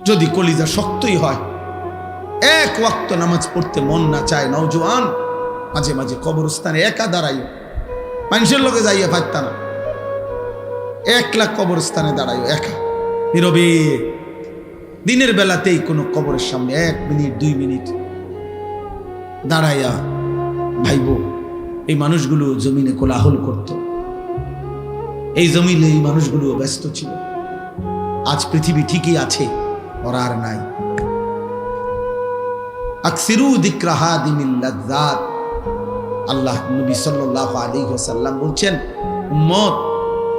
যদি কলিজা শক্তই হয়, এক ওয়াক্ত নামাজ পড়তে মন না চায়, নওজোয়ান মাঝে মাঝে কবরস্থানে একা দাঁড়াইও, মানুষের লোকে যাইয়া পারতা না, একলা কবরস্থানে দাঁড়াইও একা নীরবে, দিনের বেলাতেই কোনো কবরের সামনে 1 মিনিট 2 মিনিট দাঁড়াইয়া ভাইবো এই মানুষগুলো জমিনে কোলাহল করত, এই জমিনে এই মানুষগুলো ব্যস্ত ছিল। আজ পৃথিবী ঠিকই আছে, ওরা আর নাই। আকসিরু যিকরা হাদিমিল লাযযাত, আল্লাহ নবী সাল্লাল্লাহু আলাইহি ওয়াসাল্লাম বলছেন, উম্মত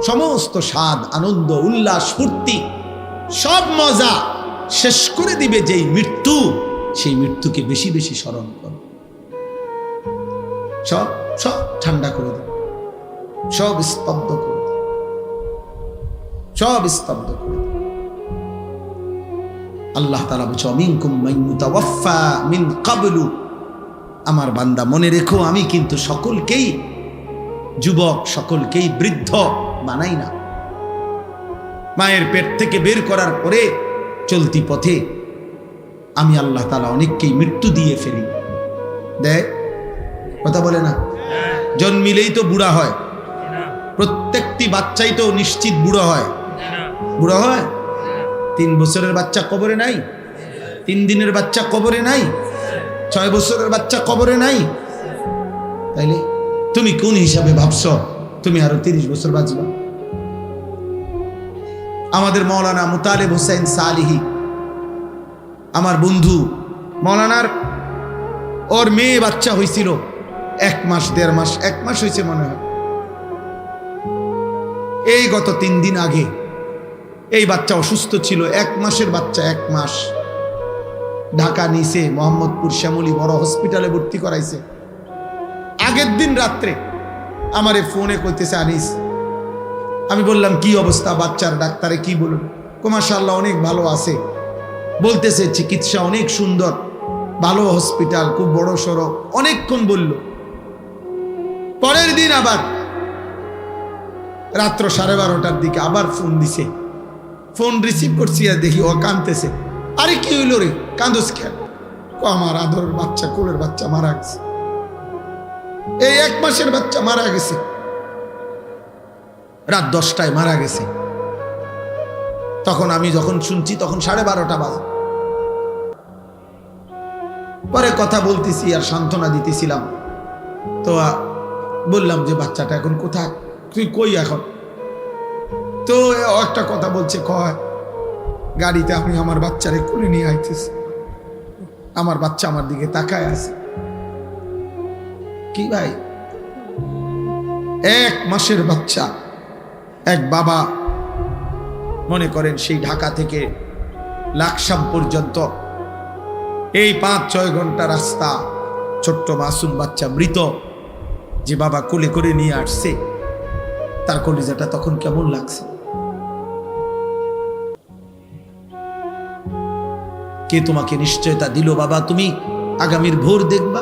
সমস্ত স্বাদ, আনন্দ, উল্লাস, ফুর্তি, সব মজা শেষ করে দিবে যেই মৃত্যু, সেই মৃত্যুকে বেশি বেশি স্মরণ করো। সব সব ঠান্ডা করে দেবে, সব স্তব্ধ করে দেবে, সব স্তব্ধ করে দেবে। আল্লাহ তাআলা বলছে, মিনকুম মান ইউতাওয়াফা মিন ক্বাবলু, আমার বান্দা মনে রেখো আমি কিন্তু সকলকেই যুবক, সকলকেই বৃদ্ধ বানাই না। মায়ের পেট থেকে বের করার পরে চলতি পথে আমি আল্লাহ তাআলা অনেককেই মৃত্যু দিয়ে ফেলি। দেখ কথা বলে না, জন্মিলেই তো বুড়া হয়, প্রত্যেকটি বাচ্চাই তো নিশ্চিত বুড়ো হয়, বুড়ো হয়। 3 বছরের বাচ্চা কবরে নাই, 3 দিনের বাচ্চা কবরে নাই, 6 বছরের বাচ্চা কবরে নাই। তাইলে তুমি কোন হিসাবে ভাবছো তুমি আরো 30 বছর বাঁচবা? আমাদের মাওলানা মুতালেব হোসেন সালিহি, আমার বন্ধু, মাওলানার ওর মেয়ে বাচ্চা হয়েছিল 1 মাস 1.5 মাস, 1 মাস হয়েছে মনে হয়। এই গত 3 দিন আগে এই বাচ্চা অসুস্থ ছিল, 1 মাসের বাচ্চা, 1 মাস। ঢাকা নিছে, মোহাম্মদপুর শ্যামলী বড় হসপিটালে ভর্তি করাইছে। আগের দিন রাত্রে আমারে ফোনে কইতেছে, আনিস, আমি বললাম কি অবস্থা বাচ্চার? ডাক্তারে কি বলুন? মাশাআল্লাহ অনেক ভালো আছে, বলতেছে চিকিৎসা অনেক সুন্দর, ভালো হসপিটাল, খুব বড় সড়ো, অনেকক্ষণ বলল। পরের দিন আবার রাত্র 12:30টার দিকে আবার ফোন দিছে, ফোন রিসিভ করছি আর দেখি ও কাঁদতেছে। আরে কি হইল রে, কাঁদোস কেন? আমার আদরের বাচ্চা, কোলের বাচ্চা মারা গেছে, এই 1 মাসের বাচ্চা মারা গেছে, রাত 10টায় মারা গেছে। তখন আমি যখন শুনছি তখন 12:30 বাজে। পরে কথা বলতেছি আর সান্ত্বনা দিতেছিলাম, তো বললাম যে বাচ্চাটা এখন কোথায়, তুই কই এখন? তো একটা কথা বলছে, কয় গাড়িতে আমি আমার বাচ্চারে কোলে নিয়ে আইতেছি, আমার বাচ্চা আমার দিকে তাকায় আছে। কি ভাই, 1 মাসের বাচ্চা, এক বাবা মনে করেন সেই ঢাকা থেকে লাকসাম পর্যন্ত এই 5-6 ঘন্টা রাস্তা, ছোট্ট মাসুম বাচ্চা মৃত, যে বাবা কোলে করে নিয়ে আসছে, তার কলিজাটা তখন কেমন লাগছে? কে তোমাকে নিশ্চয়তা দিল বাবা তুমি আগামীর ভোর দেখবা?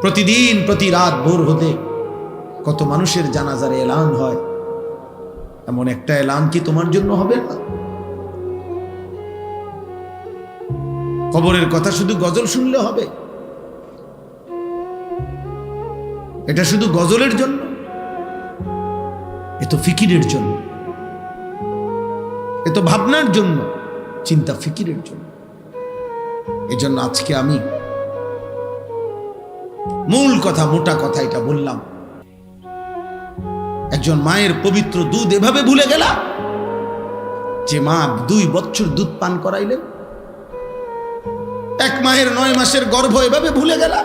প্রতিদিন প্রতি রাত ভোর হতে কত মানুষের জানাজার এলান হয়, এমন একটা এলান কি তোমার জন্য হবে না? কবরের কথা শুধু গজল শুনলে হবে? এটা শুধু গজলের জন্য? এ তো ফিকিরের জন্য, এ তো ভাবনার জন্য, চিন্তা ফিকিরের জন্য। এজন্য আজকে আমি মূল কথা, মোটা কথা এটা বললাম, একজন মায়ের পবিত্র দুধ এভাবে ভুলে গেলা, যে মা 2 বছর দুধ পান করাইলেন, 1 মায়ের 9 মাসের গর্ভ এভাবে ভুলে গেলা,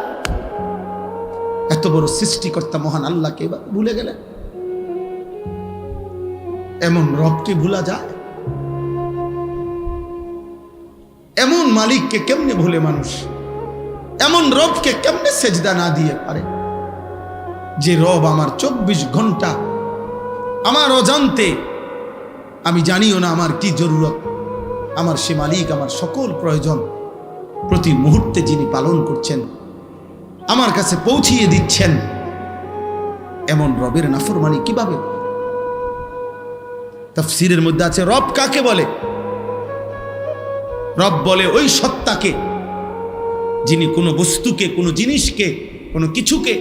এত বড় সৃষ্টিকর্তা মহান আল্লাহকে এভাবে ভুলে গেলেন। এমন রবকে ভুলা যায়? এমন মালিককে কেমনে ভুলে মানুষ? এমন রবকে কেমনে সেজদা না দিয়ে পারে? যে রব আমার 24 ঘন্টা আমার অজান্তে, আমি জানিও না আমার কি জরুরত, আমার সে মালিক আমার সকল প্রয়োজন প্রতি মুহূর্তে যিনি পালন করছেন, আমার কাছে পৌঁছিয়ে দিচ্ছেন, এমন রবের নাফরমানি কিভাবে? তাফসীরের মধ্যে আছে রব কাকে বলে? রব বলে ওই সত্তাকে যিনি কোনো বস্তুকে, কোনো জিনিসকে, কোনো কিছুকে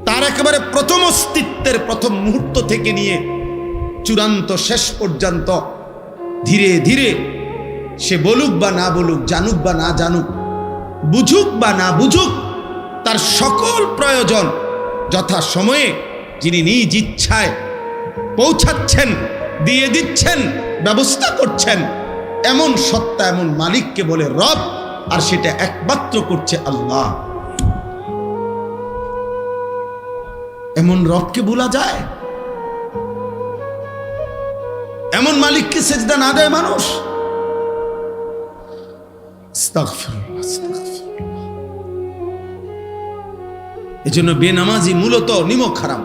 তার একেবারে প্রথম অস্তিত্বের প্রথম মুহূর্ত থেকে নিয়ে চূড়ান্ত শেষ পর্যন্ত ধীরে ধীরে সে বলুক বা না বলুক, জানুক বা না জানুক, বুঝুক বা না বুঝুক, তার সকল প্রয়োজন যথা সময়ে যিনি নিজ ইচ্ছায় পৌঁছাচ্ছেন, দিয়ে দিচ্ছেন, ব্যবস্থা করছেন, এমন সত্তা, এমন মালিককে বলে রব। আর সেটা একমাত্র করছে আল্লাহ। এমন রবকে ভোলা যায়? এমন মালিককে সেজদা না দেয় মানুষ? আস্তাগফিরুল্লাহ, আস্তাগফিরুল্লাহ। এজন্য বেনামাজি মূলত নিমক হারাম।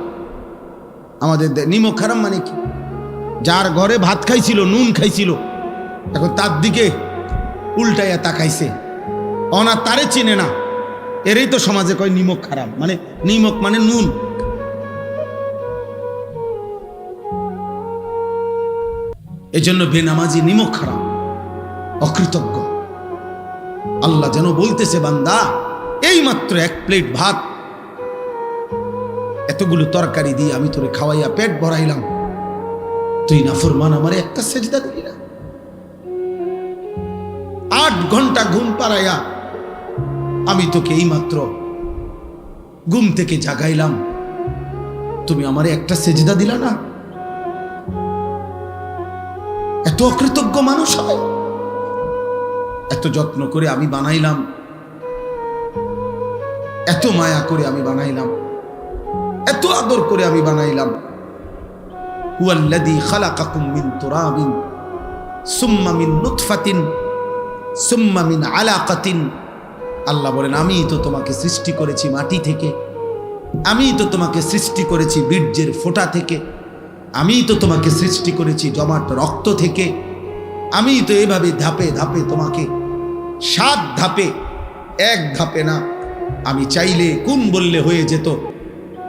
আমাদের নিমক হারাম মানে কি? যার ঘরে ভাত খাইছিল, নুন খাইছিল, এখন তার দিকে উল্টাইয়া তাকাইছে, অনা তারে চিনে না, এরই তো সমাজে কয় নিমক হারাম। মানে নিমক মানে নুন। এজন্য বেনামাজি নিমক হারাম, অকৃতজ্ঞ। আল্লাহ যেন বলতেছে, বান্দা এই মাত্র এক প্লেট ভাত, এতগুলো তরকারি দিয়ে আমি তোরে খাওয়াইয়া পেট ভরাইলাম, তুই নাফরমান আমারে একটা সেজদা দিলি না। 8 ঘন্টা ঘুম পাড়াইয়া আমি তোকে এই মাত্র ঘুম থেকে জাগাইলাম, তুমি আমারে একটা সেজদা দিলা না। এত অকৃতজ্ঞ মানুষ হয়? এত যত্ন করে আমি বানাইলাম, এত মায়া করে আমি বানাইলাম, এত আদর করে আমি বানাইলাম। হুয়াল্লাযী খালাকাকুম মিন তুরাবিন সুম্মা মিন নুতফাতিন সুম্মা মিন আলাকাতিন। আল্লাহ বলেন, আমি তো তোমাকে সৃষ্টি করেছি মাটি থেকে, আমি তো তোমাকে সৃষ্টি করেছি বীর্যের ফোঁটা থেকে, আমি তো তোমাকে সৃষ্টি করেছি জমাট রক্ত থেকে, আমি তো এভাবে ধাপে ধাপে তোমাকে 7 ধাপে, 1 ধাপে না। আমি চাইলে কুন বললে হয়ে যেত,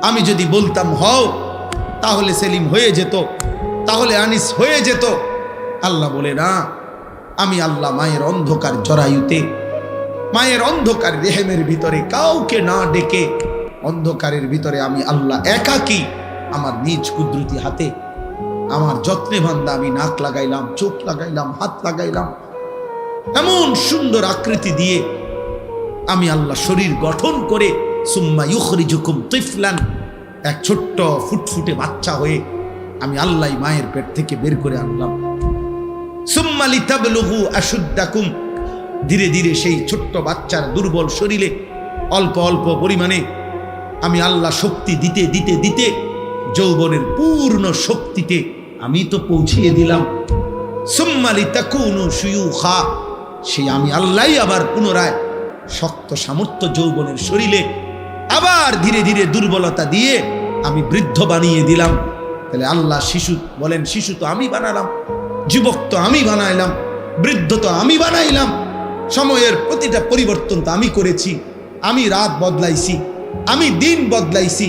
আমি যদি বলতাম হও তাহলে সেলিম হয়ে যেত, তাহলে আনিস হয়ে যেত। আল্লাহ বলে না, আমি আল্লাহ মায়ের অন্ধকার জরায়ুতে, মায়ের অন্ধকার রেহেমের ভিতরে কাউকে না ডেকে, অন্ধকারের ভিতরে আমি আল্লাহ একাকী আমার নিজ কুদরতি হাতে আমার যত্নে বান্দা আমি নাক লাগাইলাম, চোখ লাগাইলাম, হাত লাগাইলাম, এমন সুন্দর আকৃতি দিয়ে আমি আল্লাহ শরীর গঠন করে সুম্মা ইউখরিজুকুম তিফলান, এক ছোট্ট ফুটফুটে বাচ্চা হয়ে আমি আল্লাহ মায়ের পেট থেকে বের করে আনলাম। সুম্মা লিতাবলুগু আশুদ্দাকুম, ধীরে ধীরে সেই ছোট্ট বাচ্চার দুর্বল শরীরে অল্প অল্প পরিমাণে আমি আল্লাহ শক্তি দিতে দিতে দিতে যৌবনের পূর্ণ শক্তিতে আমি তো পৌঁছিয়ে দিলাম। সুম্মা লিতাকুনু শুয়ুখা, সেই আমি আল্লাহই আবার পুনরায় শক্ত সামর্থ্য যৌবনের শরীরে আবার ধীরে ধীরে দুর্বলতা দিয়ে আমি বৃদ্ধ বানিয়ে দিলাম। তাহলে আল্লাহ শিশু বলেন, শিশু তো আমি বানালাম, যুবক তো আমি বানাইলাম, বৃদ্ধ তো আমি বানাইলাম, সময়ের প্রতিটা পরিবর্তন তো আমি করেছি, আমি রাত বদলাইছি, আমি দিন বদলাইছি।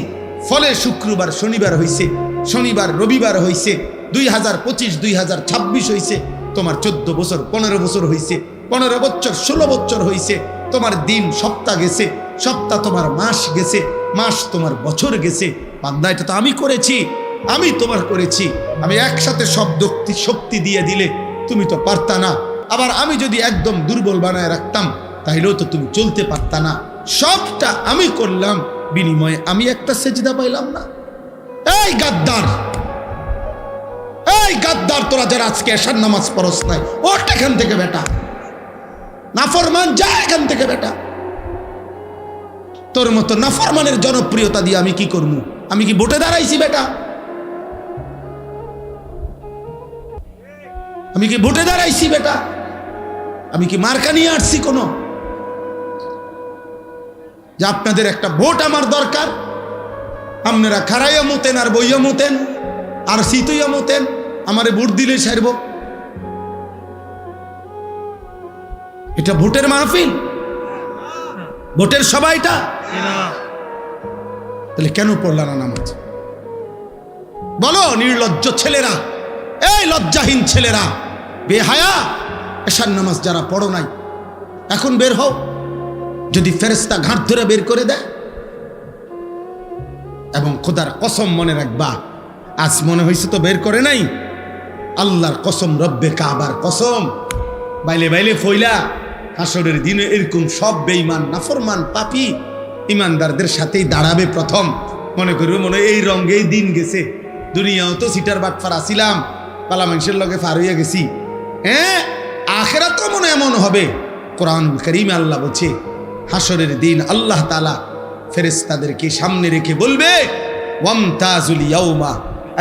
ফলে শুক্রবার শনিবার হইছে, শনিবার রবিবার হইছে, 2025 2026 হইছে, তোমার 14 বছর 15 বছর হইছে, 15 বছর 16 বছর হইছে, তোমার দিন সপ্তাহ গেছে, সপ্তাহ তোমার মাস গেছে, মাস তোমার বছর গেছে। বান্দা এটা তো আমি করেছি, আমি তোমার করেছি। আমি একসাথে সব শক্তি দিয়ে দিলে তুমি তো পারতা না, আবার আমি যদি একদম দুর্বল বানায় রাখতাম তাইলেও তো তুমি চলতে পারতা না। সবটা আমি করলাম, বিনিময়ে আমি একটা সেজদা পাইলাম না। এই গাদ্দার, এই গাদ্দার, তোরা যারা আজকে এশার নামাজ পড়স নাই, ওঠ এখান থেকে বেটা, নাফরমান, যা এখান থেকে বেটা। তোর মতো নাফরমানের জনপ্রিয়তা দিয়ে আমি কি করবো? আমি কি ভোটে দাঁড়াইছি বেটা? আমি কি ভোটে দাঁড়াইছি বেটা? আমি কি মার্কা নিয়ে আসছি কোনো? যে আপনাদের একটা ভোট আমার দরকার, আপনারা খারাইয়া মতেন আর বইয়া মতেন আর শীতইয়া মতেন, আমারে ভোট দিলে সারব। এটা ভোটের মাহফিল, ভোটের সবাইটা। তাহলে কেন পড়লা না নামাজ? বলো নির্লজ্জ ছেলেরা, এই লজ্জাহীন ছেলেরা, বেহায়া, এশার নামাজ যারা পড়ো নাই, এখন বের হও। যদি ফেরেশতা ঘাট ধরে বের করে দেয়, এবং খোদার কসম মনে রাখবা, আজ মনে হয়েছে তো বের করে নাই, আল্লাহর কসম, রব্বে কাবার কসম, বাইলে বাইলে ফইলা হাসরের দিনে এরকম সব বেঈমান, নাফরমান, পাপী ইমানদারদের সাথেই দাঁড়াবে প্রথম। মনে করবে মনে এই রঙেই দিন গেছে, দুনিয়াও তো সিটার বাটফার আসিলাম, পালা মানুষের লগে ফার হইয়া গেছি। হ্যাঁ, আখেরাত তো মনে এমন হবে। কোরআন কারীমে আল্লাহ বলছে, হাসরের দিন আল্লাহ তাআলা ফেরেশতাদেরকে সামনে রেখে বলবে, ওয়ামতাজুল ইয়াউমা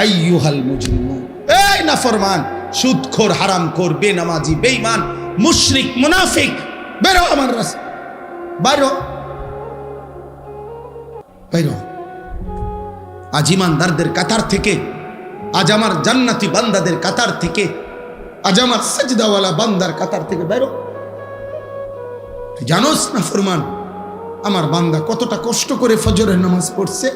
আইয়ুহাল মুজরিমুন, এই নাফরমান, সুদখোর, হারামখোর, বেনামাজি, বেঈমান, মুশরিক, মুনাফিক, বেরো আমার রাস্তা, বাইরো বাইরো। আজ ইমানদারদের কাতার থেকে, আজ আমার জান্নাতি বান্দাদের কাতার থেকে, আজ আমার সাজদাওয়ালা বান্দার কাতার থেকে বেরো। জানোস না ফরমান, আমার বান্দা কতটা কষ্ট করে ফজরের নামাজ পড়ছে।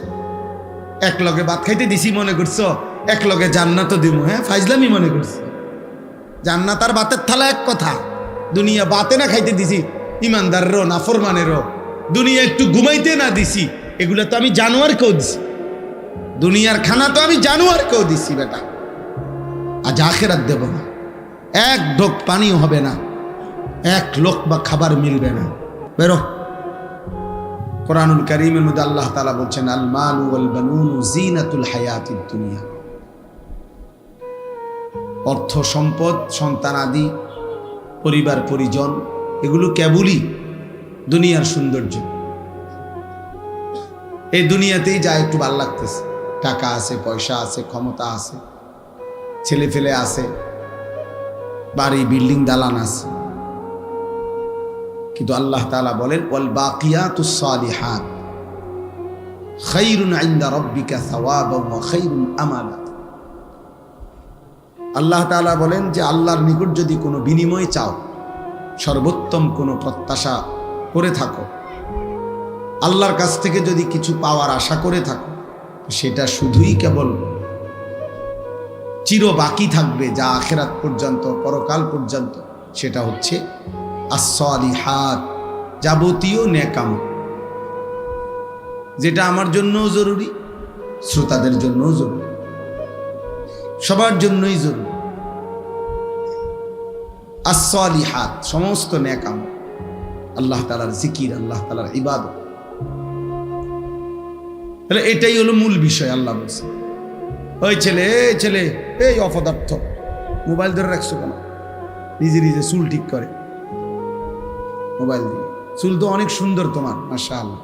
এক লগে ভাত খাইতে দিছি মনে করছো এক লগে জান্নাতও দিব? হ্যাঁ, ফাইজলামি মনে করছো। জান্নাত আর ভাতের থালা এক কথা। দুনিয়া বাতে না খাইতে দিছি ইমানদারেরও নাফরমানেরও, দুনিয়া একটু ঘুমাইতে না দিছি, এগুলো তো আমি জানোয়ারকেও দিছি। দুনিয়ার খানা তো আমি জানোয়ারকেও দিছি বেটা। আজ আখেরাত দেব না, এক ঢোক পানিও হবে না, এক লোক বা খাবার মিলবে না। বেরো। কোরআনুল কারীমের মধ্যে আল্লাহ তাআলা বলছেন, আল মালু ওয়াল বানুনু জিনাতুল হায়াতিদ দুনিয়া। অর্থ সম্পদ, সন্তান আদি, পরিবার পরিজন, এগুলো কেবলই দুনিয়ার সৌন্দর্য। এই দুনিয়াতেই যা একটু ভালো লাগতেছে, টাকা আছে, পয়সা আছে, ক্ষমতা আছে, ছেলে ফেলে আছে, বাড়ি বিল্ডিং দালান আছে। কিন্তু আল্লাহ তাআলা বলেন, ওয়াল বাকিয়াতুস সালিহাত খায়রুন ইনদা রাব্বিকা সাওয়াবান ওয়া খায়রুন আমালা। আল্লাহ তাআলা বলেন যে আল্লাহর নিকট যদি কোনো বিনিময় চাও, সর্বোত্তম কোনো প্রত্যাশা করে থাকো, আল্লাহর কাছ থেকে যদি কিছু পাওয়ার আশা করে থাকো, সেটা শুধুই কেবল চির বাকি থাকবে, যা আখিরাত পর্যন্ত, পরকাল পর্যন্ত, সেটা হচ্ছে as-salihat, যাবতীয় নেক আমল, যেটা আমার জন্যও জরুরি, শ্রোতাদের জন্যও জরুরি, সবার জন্যই জরুরি। as-salihat, সমস্ত নেক আমল, আল্লাহ তাআলার জিকির, আল্লাহ তাআলার ইবাদত। তাহলে এটাই হলো মূল বিষয়। আল্লাহ বলছে, ওই ছেলে, এই ছেলে, এই অপদার্থ, মোবাইল ধরে রাখছো কেন? নিজে নিজে চুল ঠিক করে মোবাইল দিয়ে। চুল তো অনেক সুন্দর তোমার, মাশাআল্লাহ।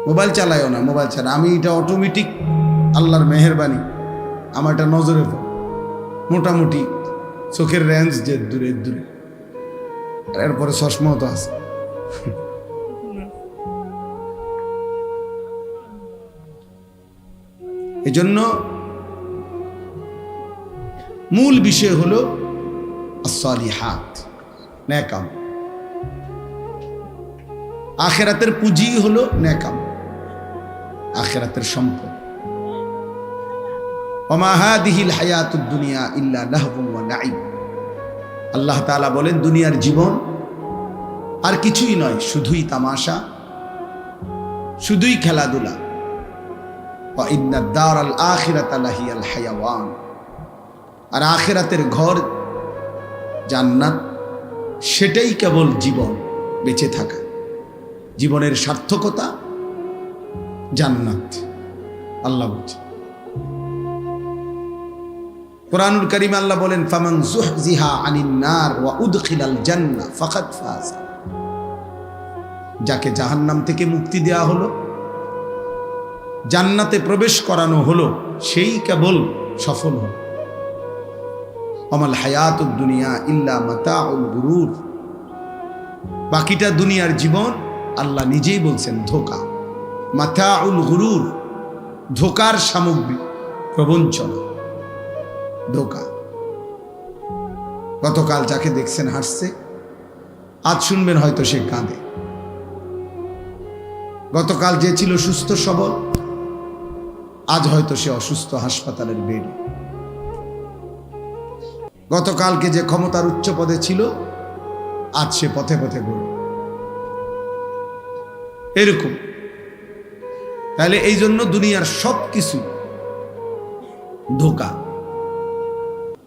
মোবাইল চালায়ও না, মোবাইল ছাড়া। আমি এটা অটোমেটিক, আল্লাহর মেহেরবানি, আমার এটা নজরে পড়ে। মোটামুটি চোখের রেঞ্জ যে দূরে দূরে, এরপরে চশমাও তো আছে। এজন্য মূল বিষয় হলো as-salihat, নেক আমল। আখিরাতের পুঁজি হলো নেক আমল, আখিরাতের সম্পদ। ওমা হাদিহিল হায়াতুদ দুনিয়া ইল্লা লাহবুন ওয়া লাইব। আল্লাহ তাআলা বলেন, দুনিয়ার জীবন আর কিছুই নয়, শুধুই তামাশা, শুধুই খেলাধুলা। ওয়া ইন্নাদ দারাল আখিরাতা লাহিয়াল হায়াওয়ান। আর আখিরাতের ঘর জান্নাত, সেটাই কেবল জীবন, বেঁচে থাকা, জীবনের সার্থকতা জান্নাত। আল্লাহ বলছে কোরআনুল কারীমে, আল্লাহ বলেন, ফামান যুহজিহা আনিন নার ওয়া উদখিলাল জান্নাহ ফাকাদ ফাজ। যাকে জাহান্নাম থেকে মুক্তি দেয়া হলো, জান্নাতে প্রবেশ করানো হলো, সেই কেবল সফল হল। আমাল হায়াতুদ দুনিয়া ইল্লা মাতাউল গুরুর। বাকিটা দুনিয়ার জীবন, আল্লাহ নিজেই বলছেন, ধোঁকা। মাতাউল গুরুর, ধোঁকার সামগ্রী, প্রবঞ্চনা, ধোঁকা। গতকাল যাকে দেখছেন হাসছে, আজ শুনবেন হয়তো সে কাঁদে। গতকাল যে ছিল সুস্থ সবল, আজ হয়তো সে অসুস্থ, হাসপাতালের বেডে। গতকালকে যে ক্ষমতার উচ্চ পদে ছিল, আজ সে পথে পথে ঘুরে। এরকম। তাহলে এই জন্য দুনিয়ার সব কিছু ধোঁকা।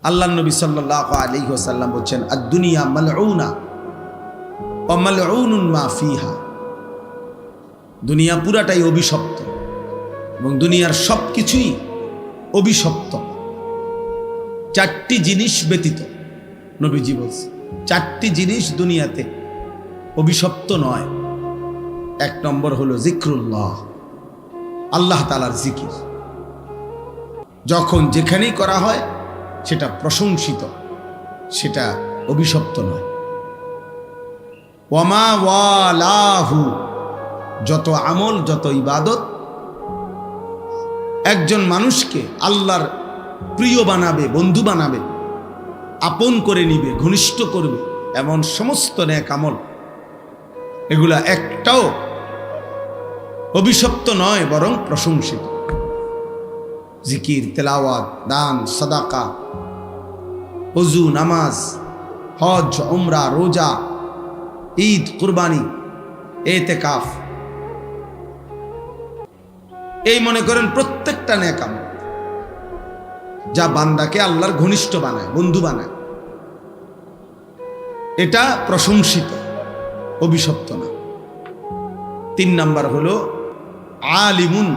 আল্লাহ নবী সাল্লাল্লাহু আলাইহি ওয়াসাল্লাম বলেন, আদ-দুনিয়া মালউনা ওয়া মালউনুন মা ফিহা। দুনিয়া পুরাটাই অভিশপ্ত এবং দুনিয়ার সব কিছুই অভিশপ্ত। চারটি জিনিস ব্যতীত নবীজি বলছেন, চারটি জিনিস দুনিয়াতে অভিশপ্ত নয়। এক নম্বর হলো জিক্রুল্লাহ, আল্লাহ তাআলার জিকির। যখন যেখানেই করা হয় সেটা প্রশংসিত, সেটা অভিশপ্ত নয়। ওয়ামা ওয়ালাহু, যত আমল, যত ইবাদত একজন মানুষকে আল্লাহর প্রিয় বানাবে, বন্ধু বানাবে, আপন করে নিবে, ঘনিষ্ঠ করবে, এমন সমস্ত নেক আমল, এগুলা একটাও অভিশপ্ত নয়, বরং প্রশংসিত। জিকির, তেলাওয়াত, দান, সাদাকা, ওযু, নামাজ, হজ, উমরা, রোজা, ঈদ, কুরবানি, ইতিকাফ, এই মনে করেন প্রত্যেকটা নেক আমল যা বান্দাকে আল্লাহর ঘনিষ্ঠ বানায়, বন্ধু বানায়, এটা প্রশংসিত, অভিশপ্ত না। 3 নাম্বার হলো আলিমুন,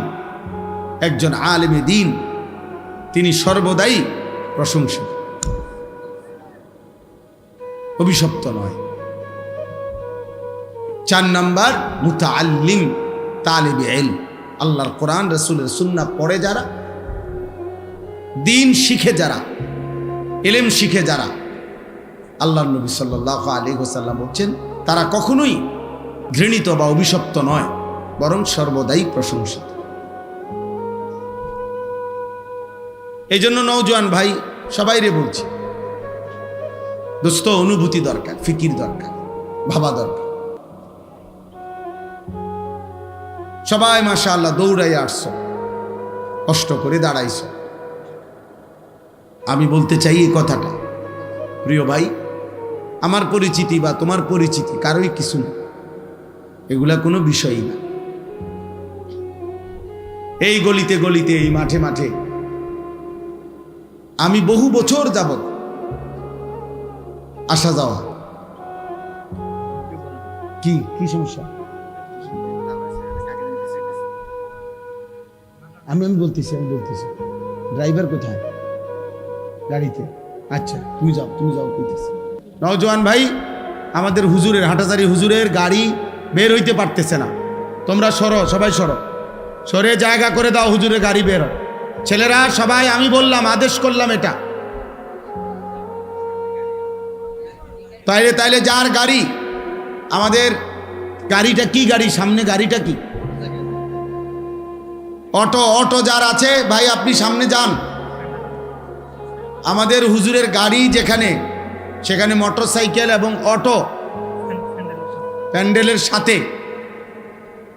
একজন আলেমে দ্বীন, তিনি সর্বদাই প্রশংসিত, অভিশপ্ত নয়। 4 নাম্বার মুতাআল্লিম, তালিবে ইলম, আল্লাহর কোরআন রাসূলের সুন্নাহ পড়ে যারা, দ্বীন শিখে যারা, ইলম শিখে যারা, আল্লাহর নবী সাল্লাল্লাহু আলাইহি ওয়াসাল্লাম বলেন তারা কখনোই ঘৃণিত বা অভিশপ্ত নয়, বরং সর্বদাই প্রশংসিত। এই জন্য নওজোয়ান ভাই সবাইরে বলছি, দোস্ত, অনুভূতি দরকার, ফিকির দরকার, ভাবা দরকার। সবাই মাশাআল্লাহ দৌড়াই আসছো, কষ্ট করে দাঁড়াইছো। আমি বলতে চাই এই কথাটা, প্রিয় ভাই, আমার পরিচিতি বা তোমার পরিচিতি কারোই কিছু না, এগুলা কোনো বিষয়ই না। এই গলিতে গলিতে, এই মাঠে মাঠে আমি বহু বছর যাবত আসা যাওয়া। কি কি সমস্যা? আমি বলতেছি ড্রাইভার কোথায়? গাড়িতে। আচ্ছা, তুমি যাও কইতেছি। নওজোয়ান ভাই, আমাদের হুজুরের, হাটাজারি হুজুরের গাড়ি বের হইতে পারতেছে না। তোমরা সরো, সবাই সরো, সরে জায়গা করে দাও, হুজুরের গাড়ি বের হয়। ছেলেরা সবাই, আমি বললাম, আদেশ করলাম এটা। তাইলে যার গাড়ি, আমাদের গাড়িটা কি গাড়ি, সামনে গাড়িটা কি? অটো যার আছে ভাই, আপনি সামনে যান। আমাদের হুজুরের গাড়ি যেখানে, সেখানে মোটরসাইকেল এবং অটো প্যান্ডেলের সাথে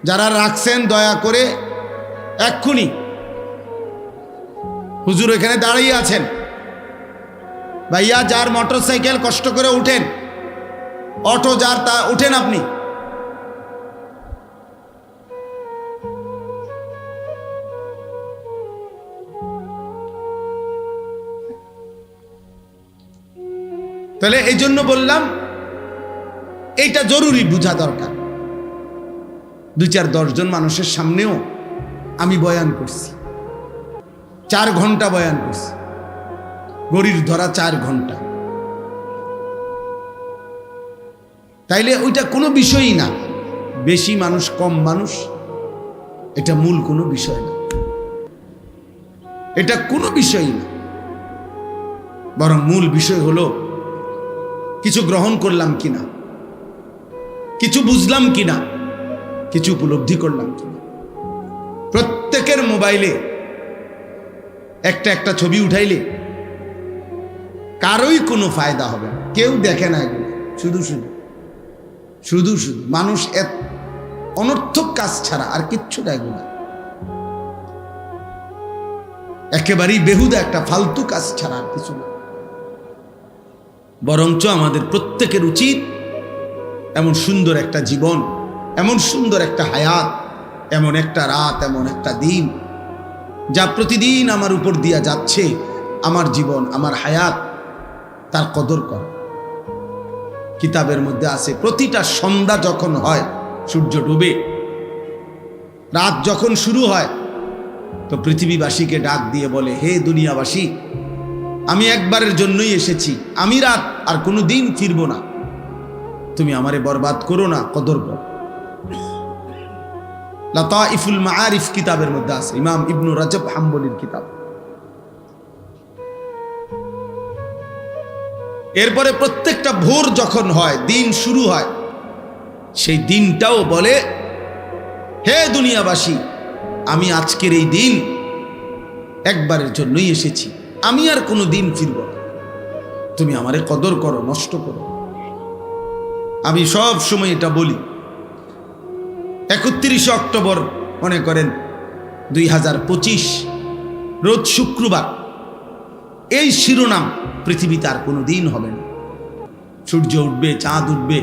যারা রাখছেন, দয়া করে এক্ষুনি, হুজুর এখানে দাঁড়িয়ে আছেন, ভাইয়া যার মোটরসাইকেল কষ্ট করে উঠেন, অটো যার তা উঠেন আপনি। তাহলে এই জন্য বললাম, এইটা জরুরি বোঝা দরকার। 2-4-10 জন মানুষের সামনেও আমি বয়ান করছি, 4 ঘন্টা বয়ান করছি, গড়ির ধরা 4 ঘন্টা। তাইলে ওইটা কোনো বিষয়ই না, বেশি মানুষ কম মানুষ, এটা মূল কোনো বিষয় না, এটা কোনো বিষয়ই না। বরং মূল বিষয় হলো কিছু গ্রহণ করলাম কিনা, কিছু বুঝলাম কিনা, কিছু উপলব্ধি করলাম কিনা। প্রত্যেকের মোবাইলে একটা ছবি উঠাইলে কারোই কোনো ফায়দা হবে না, কেউ দেখে না এগুলো, শুধু মানুষ অনর্থক কাজ ছাড়া আর কিচ্ছু দেখবে না। একেবারেই বেহুদা একটা ফালতু কাজ ছাড়া আর কিছু না। বরঞ্চ আমাদের প্রত্যেকের উচিত এমন সুন্দর একটা জীবন, এমন সুন্দর একটা হায়াত, এমন একটা রাত, এমন একটা দিন যা প্রতিদিন আমার উপর দিয়া যাচ্ছে, আমার জীবন, আমার হায়াত, তার কদর করা। কিতাবের মধ্যে আছে প্রতিটা সন্ধ্যা যখন হয়, সূর্য ডুবে, রাত যখন শুরু হয়, তো পৃথিবীবাসীকে ডাক দিয়ে বলে, হে দুনিয়াবাসী, আমি একবারের জন্যই এসেছি, আমি রাত আর কোনো দিন ফিরব না, তুমি আমারে বরবাদ করো না, কদর করো। লাতাইফুল মাআরিফ কিতাবের মধ্যে আছে, ইমাম ইবনু রাজব হাম্বলির কিতাব। এরপরে প্রত্যেকটা ভোর যখন হয়, দিন শুরু হয়, সেই দিনটাও বলে, হে দুনিয়াবাসী, আমি আজকের এই দিন একবারের জন্যই এসেছি, আমি আর কোনো দিন ফিরব না, তুমি আমারে কদর করো, নষ্ট করো। আমি সব সময় এটা বলি, 31 অক্টোবর মনে করেন 2025 রোজ শুক্রবার, এই শিরোনাম পৃথিবীতে আর কোনো দিন হবে না। সূর্য উঠবে, চাঁদ উঠবে,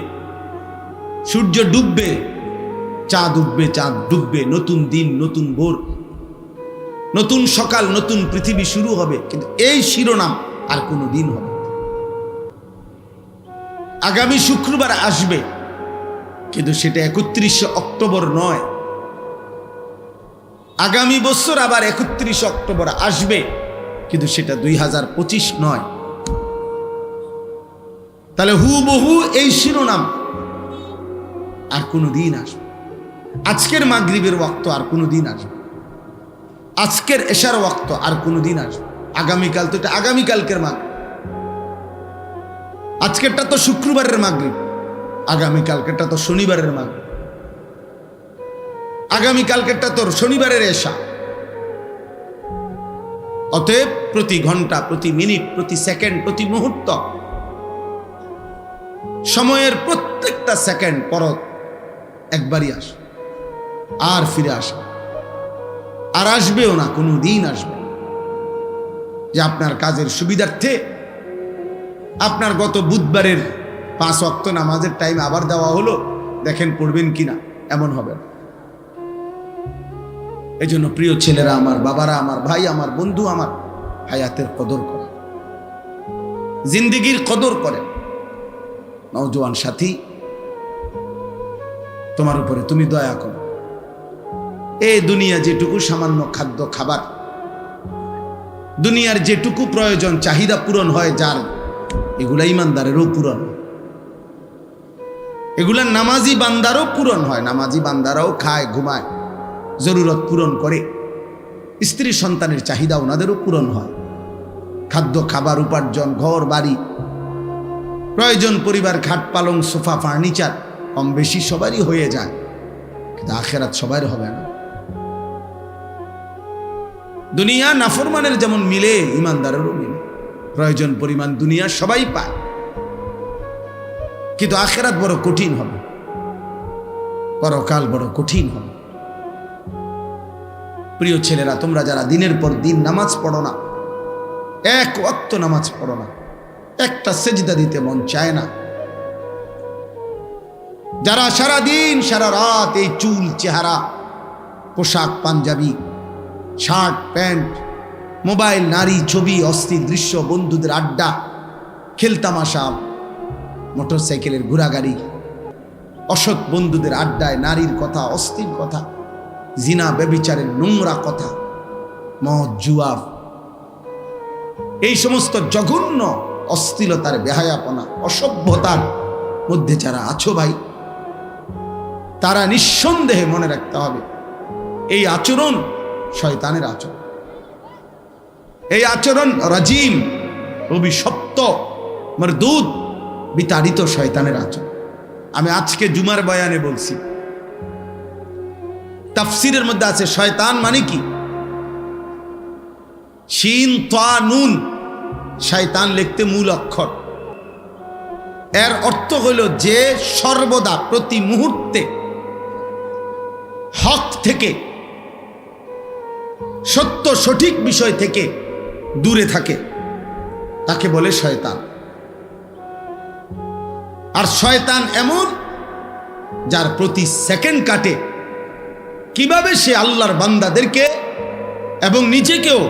সূর্য ডুববে, চাঁদ উঠবে, চাঁদ ডুববে, নতুন দিন, নতুন ভোর, নতুন সকাল, নতুন পৃথিবী শুরু হবে, কিন্তু এই শিরোনাম আর কোনো দিন হবে না। আগামী শুক্রবার আসবে, কিন্তু সেটা 31 অক্টোবর নয়। আগামী বছর আবার 31 অক্টোবর আসবে, কিন্তু সেটা 2025 নয়। তাহলে হুবহু এই শিরোনাম আর কোনো দিন আসবে। আজকের মাগরিবের ওয়াক্ত আর কোনো দিন আসবে, আজকের এশার ওয়াক্ত আর কোনো দিন আসবে। আগামীকাল তো এটা আগামীকালকের মাগরিব, আজকেরটা তো শুক্রবারের মাগরিব, আগামীকালকেরটা তো শনিবারের মাগরিব, আগামীকালকেরটা তো শনিবারের এশা। অতএব প্রতি ঘন্টা, প্রতি মিনিট, প্রতি সেকেন্ড, প্রতি মুহূর্ত, সময়ের প্রত্যেকটা সেকেন্ড পরত একবারই আসে, আর ফিরে আসে, আর আসবেও না, কোনো দিন আসবে। যে আপনার কাজের সুবিধার্থে আপনার গত বুধবারের 5 ওয়াক্ত নামাজের টাইম আবার দেওয়া হলো, দেখেন পড়বেন কিনা, এমন হবে না। এই জন্য প্রিয় ছেলেরা আমার, বাবারা আমার, ভাই আমার, বন্ধু আমার, হায়াতের কদর করে, জিন্দিগির কদর করে। নওজোয়ান সাথী, তোমার উপরে তুমি দয়া করো। এই দুনিয়া যেটুকু সামান্য খাদ্য খাবার, দুনিয়ার যেটুকু প্রয়োজন, চাহিদা পূরণ হয় যার, এগুলা ইমানদারেরও পূরণ হয়, এগুলা নামাজি বান্দারও পূরণ হয়। নামাজি বান্দারাও খায়, ঘুমায়, জরুরত পূরণ করে, স্ত্রী সন্তানের চাহিদা ওনাদেরও পূরণ হয়। খাদ্য খাবার, উপার্জন, ঘর বাড়ি, প্রয়োজন, পরিবার, খাট পালং, সোফা, ফার্নিচার কম বেশি সবারই হয়ে যায়, কিন্তু আখেরাত সবার হবে না। দুনিয়া নাফরমানের যেমন মিলে, ইমানদারেরও মিলে, প্রয়োজন পরিমাণ দুনিয়া সবাই পায়, কিন্তু আখেরাত বড় কঠিন হবে, পরকাল বড় কঠিন হবে। প্রিয় ছেলেরা, তোমরা যারা দিনের পর দিন নামাজ পড়ো না, এক ওয়াক্ত নামাজ পড়ো না, একটা সেজদা দিতে মন চায় না, যারা সারা দিন সারা রাত এই চুল, চেহারা, পোশাক, পাঞ্জাবি, শার্ট, প্যান্ট, মোবাইল, নারী, ছবি, অস্থির দৃশ্য, বন্ধুদের আড্ডা, খেলতামাশা, মোটরসাইকেলের ঘোরাগাড়ি, অসৎ বন্ধুদের আড্ডায় নারীর কথা, অস্থির কথা, জিনা ব্যভিচারের নোংরা কথা, মদ, জুয়া, এই সমস্ত জঘন্য অশ্লীলতার, বেহায়াপনা, অসভ্যতার মধ্যে যারা আছো ভাই, তারা নিঃসন্দেহে মনে রাখতে হবে, এই আচরণ শয়তানের আচরণ, এই আচরণ রাজিম, অভিশপ্ত, মরদুদ, বিতাড়িত শয়তানের আচরণ। আমি আজকে জুমার বয়ানে বলছি, তাফসিরের মধ্যে আছে শয়তান মানে কি, শিন তা নুন, শয়তান লিখতে মূল অক্ষর, এর অর্থ হইল যে সর্বদা, প্রতি মুহূর্তে হক থেকে সত্য সঠিক বিষয় থেকে দূরে থাকে, তাকে বলে শয়তান। আর শয়তান এমন, যার প্রতি সেকেন্ড কাটে কিভাবে সে আল্লাহর বান্দাদেরকে এবং নিজেকেও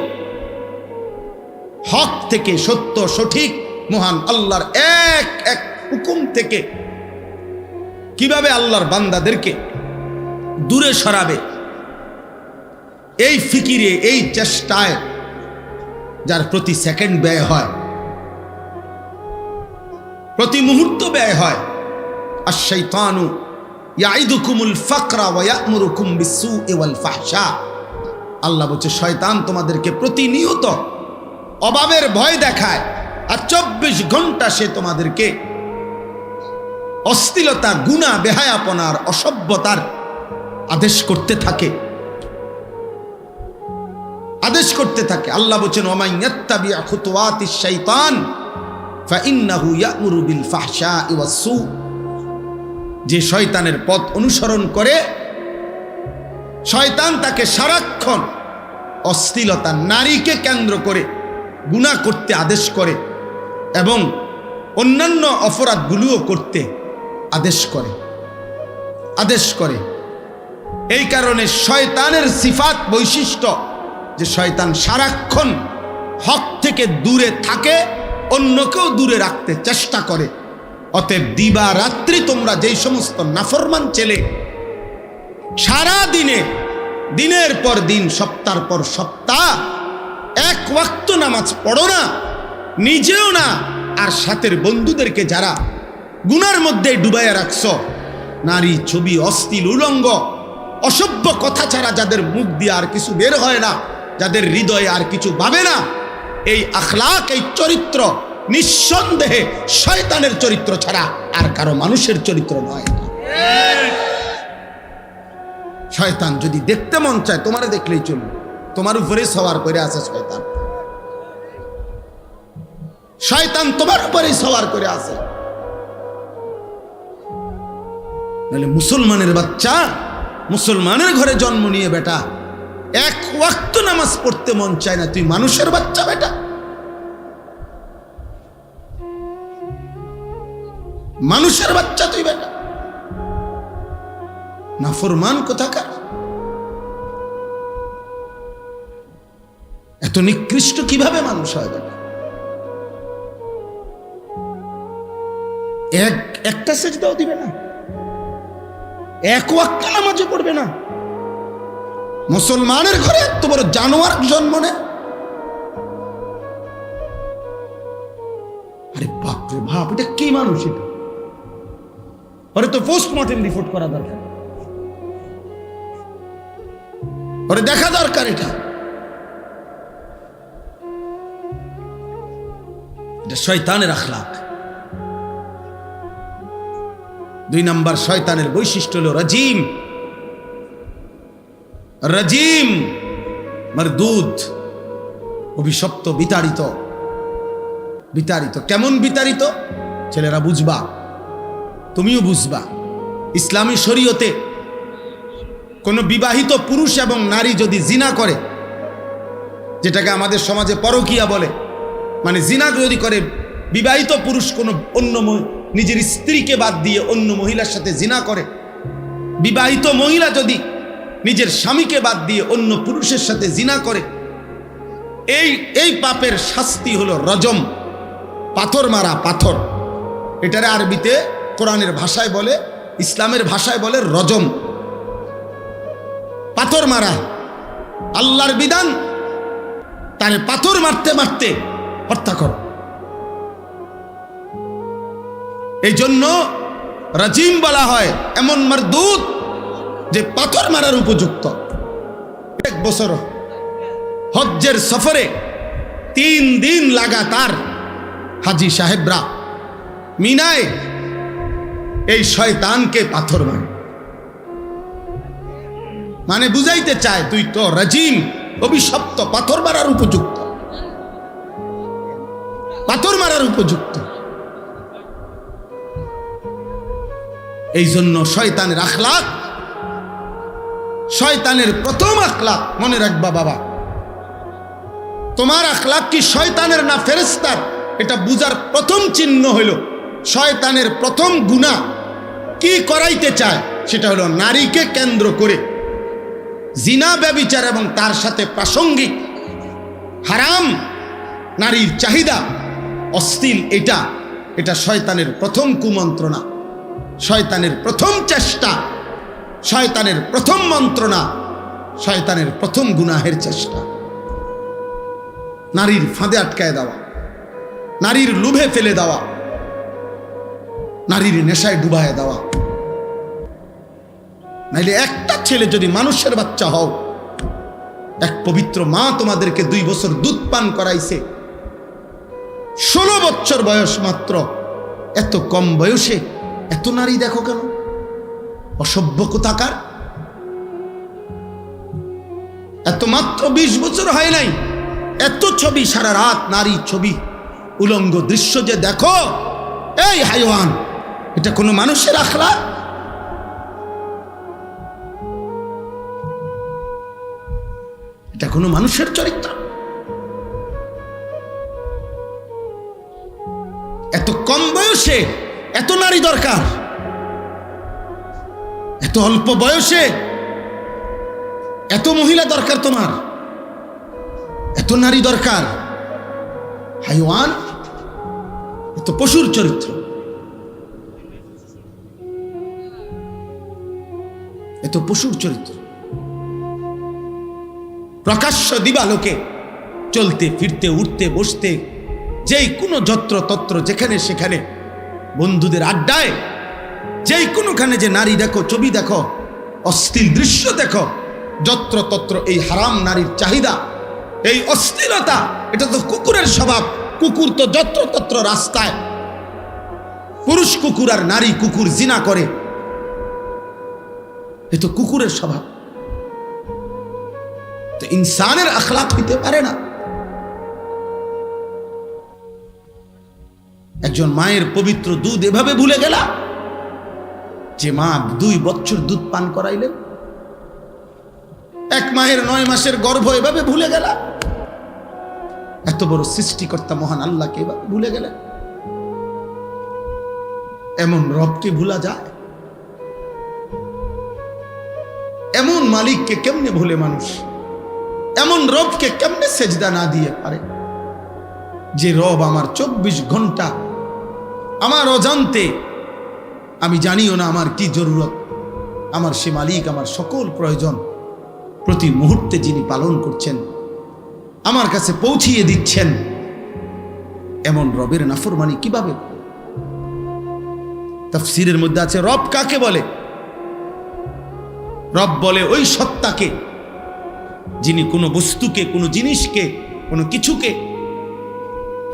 হক থেকে, সত্য সঠিক মহান আল্লাহর এক এক হুকুম থেকে কিভাবে আল্লাহর বান্দাদেরকে দূরে সরাবে, এই ফিকিরে, এই চেষ্টায় যার প্রতি সেকেন্ড ব্যয় হয়, প্রতি মুহূর্ত ব্যয় হয়। আশ-শাইতানু ইয়াইদুকুমুল ফাকরা ওয়া ইয়া'মুরুকুম বিস-সু'i ওয়াল ফাহশা। আল্লাহ বলছে শয়তান তোমাদেরকে প্রতিনিয়ত অভাবের ভয় দেখায়, আর 24 ঘন্টা সে তোমাদেরকে অশ্লীলতা, গুনাহ, বেহায়াপনার, অসভ্যতার আদেশ করতে থাকে, আদেশ করতে থাকে। আল্লাহ বলেন ওয়া মান ইয়াত্তাবি' খুতুওয়াতিশ শাইতান ফাইন্নাহু ইয়া'মুরু বিল ফাহশা'i ওয়াস-সু। যে শয়তানের পথ অনুসরণ করে, শয়তান তাকে সারাক্ষণ অশ্লীলতা, নারীকে কেন্দ্র করে গুনাহ করতে আদেশ করে এবং অন্যান্য অপরাধগুলোও করতে আদেশ করে। এই কারণে শয়তানের সিফাত, বৈশিষ্ট্য যে শয়তান সারাক্ষণ হক থেকে দূরে থাকে, অন্যকেও দূরে রাখতে চেষ্টা করে। অতএব দিবা রাত্রি তোমরা যেই সমস্ত নাফরমান ছেলে সারা দিনে, দিনের পর দিন, সপ্তাহ পর সপ্তাহ এক ওয়াক্ত নামাজ পড়ো না, নিজেও না, আর সাথের বন্ধুদেরকে যারা গুনার মধ্যে ডুবাইয়া রাখছ, নারী, ছবি, অশ্লীল, উলঙ্গ, অসভ্য কথা ছাড়া যাদের মুখ দিয়ে আর কিছু বের হয় না, যাদের হৃদয়ে আর কিছু ভাবে না, এই আখলাক, এই চরিত্র নিঃসন্দেহে শয়তানের চরিত্র ছাড়া আর কারো মানুষের চরিত্র নয়। শয়তান যদি দেখতে মন চায়, তোমারে দেখলেই চলবে, তোমার উপরে সওয়ার করে আছে শয়তান। শয়তান তোমার উপরেই সওয়ার করে আছে। নাহলে মুসলমানের বাচ্চা, মুসলমানের ঘরে জন্ম নিয়ে বেটা, এক ওয়াক্ত নামাজ পড়তে মন চায় না, তুই মানুষের বাচ্চা বেটা? মানুষের বাচ্চা তুই বেটা, নাফরমান কোথাকার। এত নিকৃষ্ট কিভাবে মানুষ হয় বেটা? একটা সেজদাও দিবে না, এক ওয়াক্ত নামাজও পড়বে না। মুসলমানের ঘরে এত বড় জানোয়ার জন্ম নেয়। আরে বাপরে বাপ, এটা কি মানুষ? এটা ওরে তো পোস্টমর্টেম রিপোর্ট করা দরকার, ওরে দেখা দরকার। এটা শয়তানের আখলাক। 2 নাম্বার শয়তানের বৈশিষ্ট্য হলো রাজিম। রাজিম মারদুদ, অভিশপ্ত, বিতাড়িত। বিতাড়িত কেমন বিতাড়িত? ছেলেরা বুঝবা, তুমিও বুঝবা। ইসলামী শরীয়তে কোন বিবাহিত পুরুষ এবং নারী যদি জিনা করে, যেটাকে আমাদের সমাজে পরকীয়া বলে, মানে জিনা যদি করে বিবাহিত পুরুষ কোনো অন্য নিজের স্ত্রীকে বাদ দিয়ে অন্য মহিলার সাথে জিনা করে, বিবাহিত মহিলা যদি নিজের স্বামীকে বাদ দিয়ে অন্য পুরুষের সাথে জিনা করে, এই পাপের শাস্তি হলো রজম, পাথর মারা। পাথর, এটারে আরবিতে কোরআনের ভাষায় বলে, ইসলামের ভাষায় বলে রজম, পাথর মারা। আল্লাহর বিধান, তারে পাথর মারতে মারতে হত্যা করো। এই জন্য রাজিম বলা হয় এমন মারদুদ যে পাথর মারার উপযুক্ত। 1 বছর হজ্জের সফরে 3 দিন লাগাতার হাজি সাহেবরা মিনায় এই শয়তানকে পাথর মারে। মানে বুঝাইতে চায় তুই তো রাজিম, অভিশপ্ত, পাথর মারার উপযুক্ত, পাথর মারার উপযুক্ত। এই জন্য শয়তানের আখলাক, শয়তানের প্রথম আখলাক, মনে রাখবা বাবা, তোমার আখলাক কি শয়তানের না ফেরেশতার, এটা বুঝার প্রথম চিহ্ন হইল শয়তানের প্রথম গুনাহ কি করাইতে চায়, সেটা হলো নারীকে কেন্দ্র করে জিনা, ব্যভিচার এবং তার সাথে প্রাসঙ্গিক হারাম নারীর চাহিদা, অশ্লীল, এটা শয়তানের প্রথম কুমন্ত্রণা, শয়তানের প্রথম চেষ্টা, শয়তানের প্রথম মন্ত্রণা, শয়তানের প্রথম গুনাহের চেষ্টা। নারীর ফাঁদে আটকায় দেওয়া, নারীর লোভে ফেলে দেওয়া, নারীর নেশায় ডুবায় দেওয়া। নাইলে একটা ছেলে যদি মানুষের বাচ্চা হও, এক পবিত্র মা তোমাদেরকে 2 বছর দুধ পান করাইছে, 16 বছর বয়স মাত্র, এত কম বয়সে এত নারী দেখো কেন? অসভ্য কোথাকার। এত মাত্র 20 বছর হয় নাই, এত ছবি, সারা রাত নারী ছবি, উলঙ্গ দৃশ্য যে দেখো, এই হাইওয়ান, এটা কোনো মানুষের আখলাক? এটা কোনো মানুষের চরিত্র? এত কম বয়সে এত নারী দরকার, এত অল্প বয়সে এত মহিলা দরকার, তোমার এত নারী দরকার। হাইওয়ান, এত পশুর চরিত্র, এত পশুর চরিত্র। প্রকাশ্য দিবালোকে চলতে ফিরতে, উঠতে বসতে, যেই কোনো যত্র তত্র, যেখানে সেখানে, বন্ধুদের আড্ডায়, যেই কোনোখানে যে নারী দেখো, ছবি দেখো, অশ্লীল দৃশ্য দেখো, যত্র তত্র এই হারাম নারীর চাহিদা, এই অশ্লীলতা, এটা তো কুকুরের স্বভাব। কুকুর তো যত্র তত্র রাস্তায়, পুরুষ কুকুর আর নারী কুকুর জিনা করে, এ তো কুকুরের স্বভাব। তো ইনসানের আখলাক হইতে পারে না। একজন মায়ের পবিত্র দুধ এভাবে ভুলে গেলা, যে মা 2 বছর দুধ পান করাইলেন, এক মায়ের 9 মাসের গর্ভ এভাবে ভুলে গেলা, এত বড় সৃষ্টিকর্তা মহান আল্লাহকে এভাবে ভুলে গেলেন। এমন রবকে ভুলা যায়? এমন মালিককে কেমনে ভুলে মানুষ? এমন রবকে কেমনে সেজদা না দিয়ে পারে? যে রব আমার 24 ঘন্টা আমার অজান্তে, আমি জানিও না আমার কি জরুরত, আমার সে মালিক আমার সকল প্রয়োজন প্রতি মুহূর্তে যিনি পালন করছেন, আমার কাছে পৌঁছিয়ে দিচ্ছেন। এমন রবের নাফরমানি কিভাবে? তাফসীরের মধ্যে আছে, রব কাকে বলে? রব বলে ওই সত্তাকে যিনি কোনো বস্তুকে, কোনো জিনিসকে, কোনো কিছুকে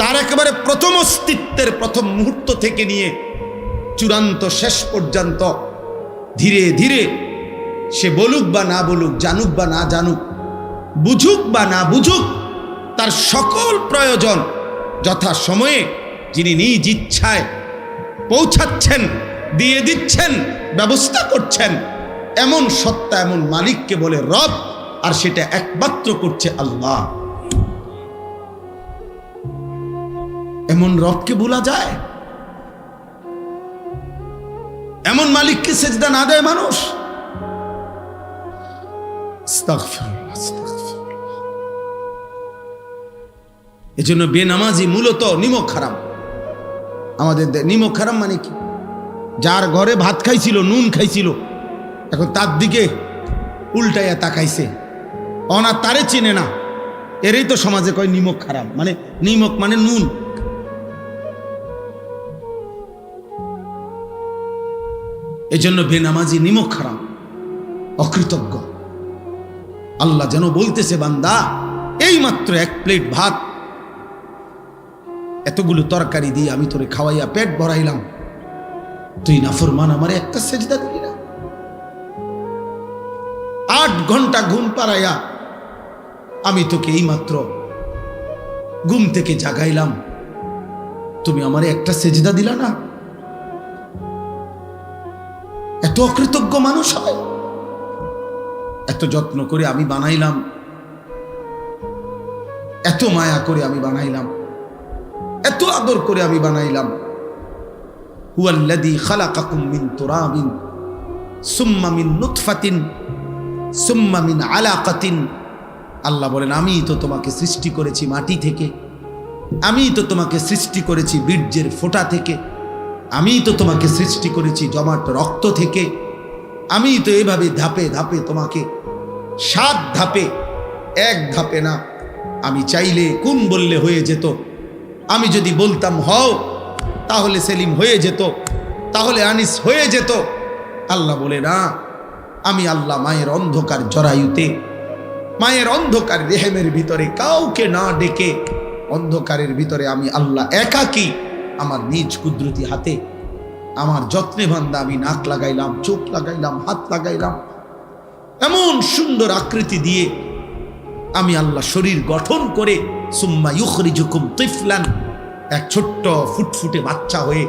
তার একেবারে প্রথম অস্তিত্বের প্রথম মুহূর্ত থেকে নিয়ে চূড়ান্ত শেষ পর্যন্ত ধীরে ধীরে সে বলুক বা না বলুক, জানুক বা না জানুক, বুঝুক বা না বুঝুক, তার সকল প্রয়োজন যথা সময়ে যিনি নিজ ইচ্ছায় পৌঁছাচ্ছেন, দিয়ে দিচ্ছেন, ব্যবস্থা করছেন, এমন সত্তা, এমন মালিককে বলে রব। আর সেটা একমাত্র করছে আল্লাহ। এমন রবকে ভুলা যায়? এমন মালিককে সেজদা না দেয় মানুষ? এজন্য বেনামাজি মূলত নিমক হারাম। আমাদের নিমক হারাম মানে কি? যার ঘরে ভাত খাইছিল, নুন খাইছিল, এখন তার দিকে উল্টাইয়া তাকাইছে, অনা তারে চিনে না, এরই তো সমাজে কয় নিমক হারাম। মানে নিমক মানে নুন। এজন্য বেনামাজি নিমক হারাম, অকৃতজ্ঞ। আল্লাহ যেন বলতেছে, বান্দা এই মাত্র 1 প্লেট ভাত, এতগুলো তরকারি দিয়ে আমি তোরে খাওয়াইয়া পেট ভরাইলাম, তুই নাফরমান আমারে একটা সেজদা দিলি না। 8 ঘন্টা ঘুম পাড়াইয়া আমি তোকে এই মাত্র ঘুম থেকে জাগাইলাম, তুমি আমারে একটা সেজদা দিলা না। এত অকৃতজ্ঞ মানুষ হয়, এত যত্ন করে আমি বানাইলাম, এত মায়া করে আমি বানাইলাম, এত আদর করে আমি বানাইলাম। হুয়াল্লাযী খালাকাকুম মিন তুরাবিন সুম্মা মিন নুতফাতিন সুম্মা মিন আলাকাতিন। আল্লাহ বলেন, আমি তো তোমাকে সৃষ্টি করেছি মাটি থেকে, আমি তো তোমাকে সৃষ্টি করেছি বীর্যের ফোঁটা থেকে, আমি তো তোমাকে সৃষ্টি করেছি জমাট রক্ত থেকে, আমি তো এভাবে ধাপে ধাপে তোমাকে 7 ধাপে, 1 ধাপে না। আমি চাইলে কোন বললে হয়ে যেত, আমি যদি বলতাম হও তাহলে সেলিম হয়ে যেত, তাহলে আনিস হয়ে যেত। আল্লাহ বলে না, আমি আল্লাহ মায়ের অন্ধকার জরায়ুতে, মায়ের অন্ধকার রেহেমের ভিতরে কাউকে না ডেকে, অন্ধকারের ভিতরে আমি আল্লাহ একাকী আমার নিজ কুদরতি হাতে আমার যত্নে বান্দা আমি নাক লাগাইলাম, চোখ লাগাইলাম, হাত লাগাইলাম, এমন সুন্দর আকৃতি দিয়ে আমি আল্লাহ শরীর গঠন করে সুম্মা ইউখরিজুকুম তিফলান, এক ছোট্ট ফুটফুটে বাচ্চা হয়ে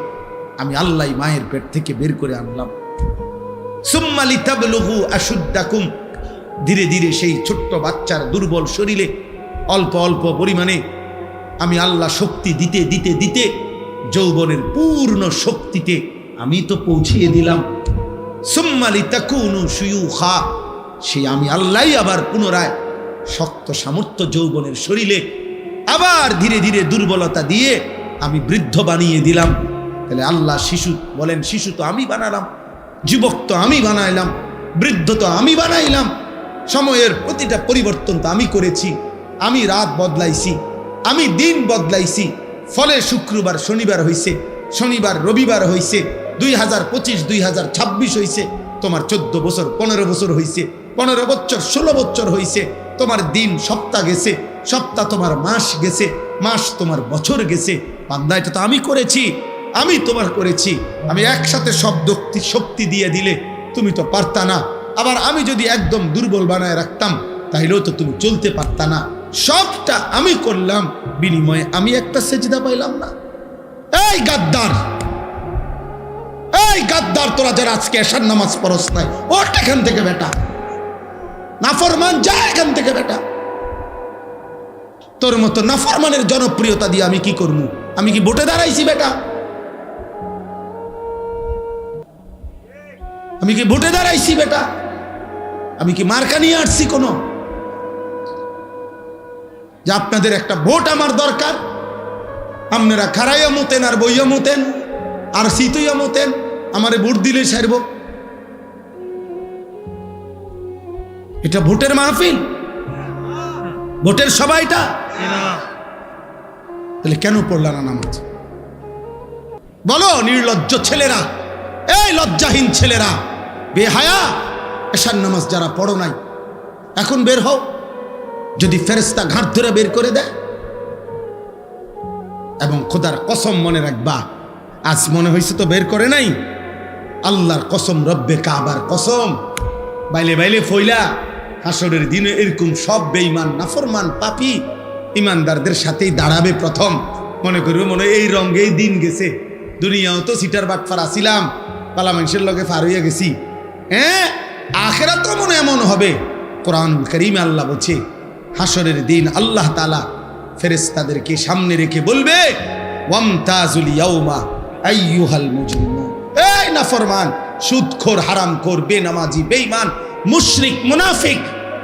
আমি আল্লাহ মায়ের পেট থেকে বের করে আনলাম। সুম্মা লিতাবলুগু আশুদ্দাকুম, ধীরে ধীরে সেই ছোট্ট বাচ্চার দুর্বল শরীরে অল্প অল্প পরিমাণে আমি আল্লাহ শক্তি দিতে দিতে দিতে যৌবনের পূর্ণ শক্তিতে আমি তো পৌঁছিয়ে দিলাম। সুম্মা লিতাকুনু শুয়ুখা, সেই আমি আল্লাহই আবার পুনরায় শক্ত সামর্থ্য যৌবনের শরীরে আবার ধীরে ধীরে দুর্বলতা দিয়ে আমি বৃদ্ধ বানিয়ে দিলাম। তাহলে আল্লাহ শিশু বলেন, শিশু তো আমি বানালাম, যুবক তো আমি বানাইলাম, বৃদ্ধ তো আমি বানাইলাম, সময়ের প্রতিটা পরিবর্তন তো আমি করেছি, আমি রাত বদলাইছি, আমি দিন বদলাইছি। ফলে শুক্রবার শনিবার হইছে, শনিবার রবিবার হইছে, 2025 2026 হইছে, তোমার 14 বছর 15 বছর হইছে, 15 বছর 16 বছর হইছে, তোমার দিন সপ্তাহ গেছে, সপ্তাহ তোমার মাস গেছে, মাস তোমার বছর গেছে। বান্দা, এটা তো আমি করেছি, আমি তোমার করেছি। আমি একসাথে সব শক্তি দিয়ে দিলে তুমি তো পারতা না, আবার আমি যদি একদম দুর্বল বানায় রাখতাম তাইলেও তো তুমি চলতে পারতা না। সবটা আমি করলাম, বিনিময়ে আমি একটা সেজদা পাইলাম না। এই গাদ্দার, এই গাদ্দার, তোরা যারা আজকে এশার নামাজ পড়স নাই, ওঠ এখান থেকে বেটা, নাফরমান, যা এখান থেকে বেটা। তোর মতো নাফরমানের জনপ্রিয়তা দিয়ে আমি কি করবো? আমি কি ভোটে দাঁড়াইছি বেটা? আমি কি ভোটে দাঁড়াইছি বেটা? আমি কি মার্কা নিয়ে আসছি কোনো? যে আপনাদের একটা ভোট আমার দরকার, আপনারা খারাইয়া মতেন আর বইয়া মতেন আর শীতইয়া মতেন, আমারে ভোট দিলে সারব। এটা ভোটের মাহফিল, ভোটের সবাইটা? তাহলে কেন পড়লা না নামাজ? বলো নির্লজ্জ ছেলেরা, এই লজ্জাহীন ছেলেরা, বেহায়া, এশার নামাজ যারা পড়ো নাই, এখন বের হও। যদি ফেরেশতা ঘাট ধরে বের করে দেয়, এবং খোদার কসম মনে রাখবা, আজ মনে হয়েছে তো বের করে নাই, আল্লাহর কসম, রব্বে কাবার কসম, বাইলে বাইলে ফইলা হাসরের দিনে এরকম সব বেঈমান নাফরমান পাপী ইমানদারদের সাথেই দাঁড়াবে প্রথম। মনে করবে মনে এই রঙেই দিন গেছে, দুনিয়াও তো সিটার বাটফার আসিলাম, পালা মানুষের লগে ফার হইয়া গেছি। হ্যাঁ, আখেরাত তো মনে এমন হবে। কোরআনুল কারীমে আল্লাহ বলছে, হাসরের দিন আল্লাহ তাআলা ফেরেশতাদেরকে সামনে রেখে বলবে, ওয়ামতাজুল ইয়াউমা আইয়ুহাল মুজরিমুন, এই নাফরমান, সুদখোর, হারামখোর, বেনামাজি, বেঈমান, মুশরিক, মুনাফিক,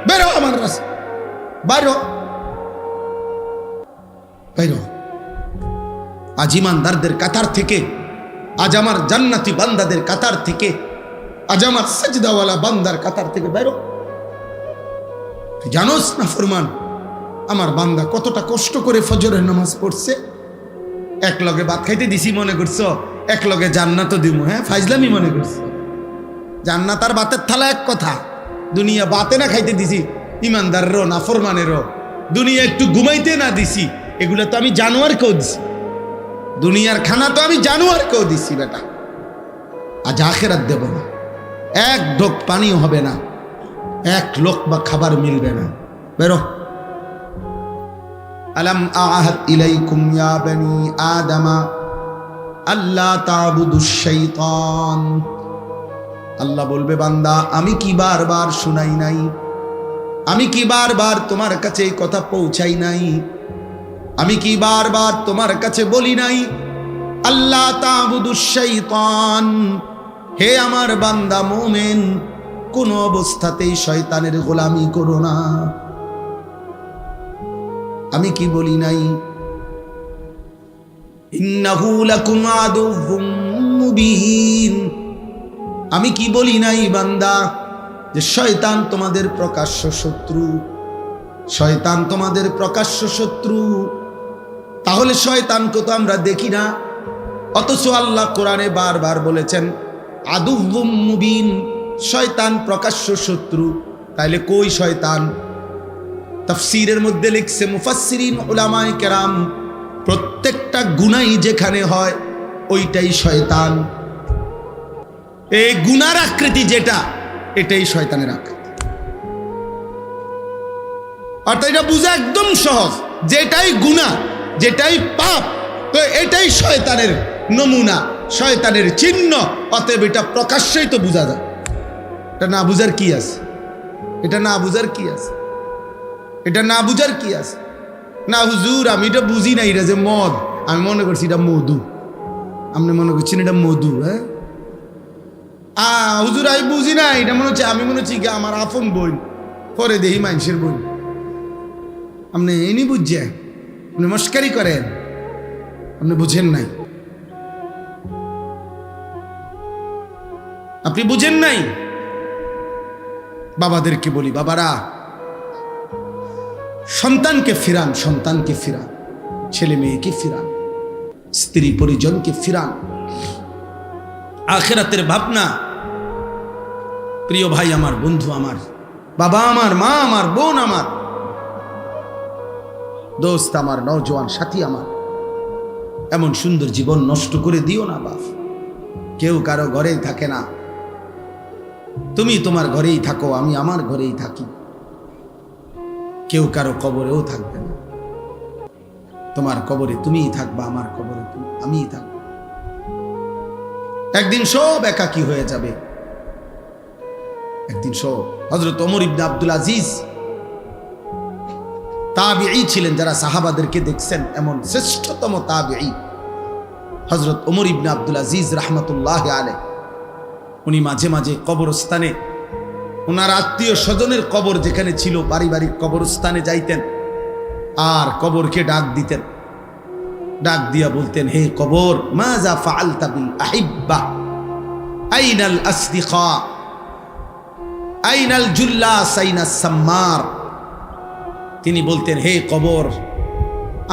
বেরো আমার রাস্তা, বাইরো বাইরো। আজ ইমানদারদের কাতার থেকে, আজ আমার জান্নাতি বান্দাদের কাতার থেকে, আজ আমার সাজদাওয়ালা বান্দার কাতার থেকে বাইরো। জানোস না ফরমান, আমার বান্দা কতটা কষ্ট করে ফজরের নামাজ পড়ছে। এক লগে ভাত খাইতে দিছি মনে করছো এক লগে জান্নাতও দিব? হ্যাঁ, ফাইজলামি মনে করছো? জান্নাত আর ভাতের থালা এক কথা। দুনিয়া বাতে না খাইতে দিছি ইমানদারেরও না ফরমানেরও, দুনিয়া একটু ঘুমাইতে না দিছি, এগুলো তো আমি জানোয়ারকেও দিছি। দুনিয়ার খানা তো আমি জানোয়ারকেও দিছি বেটা। আজ আখেরাত দেব না, এক ঢোক পানিও হবে না, এক লোকমা খাবার মিলবে না। বেরো। আলাম আহাদ ইলাইকুম ইয়া বনি আদমা আল্লাহ তা'বুদুশ শাইতান। আল্লাহ বলবে, বান্দা আমি কি বারবার শুনাই নাই? আমি কি বারবার তোমার কাছে এই কথা পৌঁছাই নাই? আমি কি বারবার তোমার কাছে বলি নাই আল্লাহ তা'বুদুশ শাইতান, হে আমার বান্দা মুমিন, কোন অবস্থাতেই শয়তানের গোলামি করো না? আমি কি বলি নাই? ইন্নাহু লাকুম আদুউম মুবিন, আমি কি বলি নাই বান্দা যে শয়তান তোমাদের প্রকাশ্য শত্রু? শয়তান তোমাদের প্রকাশ্য শত্রু। তাহলে শয়তানকে তো আমরা দেখি না, অথচ আল্লাহ কোরআনে বারবার বলেছেন আদুউম মুবিন, শয়তান প্রকাশ্য শত্রু। তাইলে কই শয়তান? তাফসীরের মধ্যে লিখছে মুফাসসিরিন উলামায়ে কেরাম, প্রত্যেকটা গুনাহ যেখানে হয় ওইটাই শয়তান। এই গুনার আকৃতি যেটা, এটাই শয়তানের আকৃতি। অর্থাৎ এটা বোঝা একদম সহজ, যেটাই গুনাহ, যেটাই পাপ, তো এটাই শয়তানের নমুনা, শয়তানের চিহ্ন। অতএব এটা প্রকাশ্যেই তো বোঝা যায়। এটা না বুঝার কি আছে? এটা না বুঝার কি আছে? এটা না বুঝার কি আছে? না হুজুর, আমি এটা বুঝি না, এটা যে মদ, আমি মনে করছি এটা মধু। আপনি মনে করছেন এটা মধু? হ্যাঁ হুজুর, আমি বুঝি না, এটা মনে হচ্ছে, আমি মনে হচ্ছি আমার আপন বোন, পরে দেহি মানুষের বোন। আপনি এনি বুঝছেন, আপনি মস্কারি করেন, আপনি বুঝেন নাই, আপনি বুঝেন নাই। বাবাদেরকে বলি, বাবারা সন্তানকে ফিরান, সন্তানকে ফিরান, ছেলে মেয়েকে ফিরান, স্ত্রী পরিজনকে ফিরান। আখিরাতের ভাবনা, প্রিয় ভাই আমার, বন্ধু আমার, বাবা আমার, মা আমার, বোন আমার, দোস্ত আমার, নওজোয়ান সাথী আমার, এমন সুন্দর জীবন নষ্ট করে দিও না বাপ। কেউ কারো ঘরেই থাকে না, তুমি তোমার ঘরেই থাকো, আমি আমার ঘরেই থাকি। কেউ কারো কবরেও থাকবে না। তোমার কবরে তুমিই থাকবা, আমার কবরে আমিই থাকবো। একদিন সব একাকী হয়ে যাবে, একদিন সব। হযরত ওমর ইবনে আব্দুল আজিজ তাবিঈ ছিলেন, যারা সাহাবাদেরকে দেখছেন, এমন শ্রেষ্ঠতম তাবিঈ হযরত ওমর ইবনে আব্দুল আজিজ রাহমাতুল্লাহি আলাইহি। উনি মাঝে মাঝে কবরস্থানে, ওনার আত্মীয় স্বজনের কবর যেখানে ছিল, পারিবারিক কবরস্থানে যাইতেন আর কবরকে ডাক দিতেন। ডাক দিয়া বলতেন, হে কবর, মাযা ফাআলতা বিল আহিব্বা, আইনাল আসদিকা, আইনাল জুল্লাস, আইনাস সাম্মার। তিনি বলতেন, হে কবর,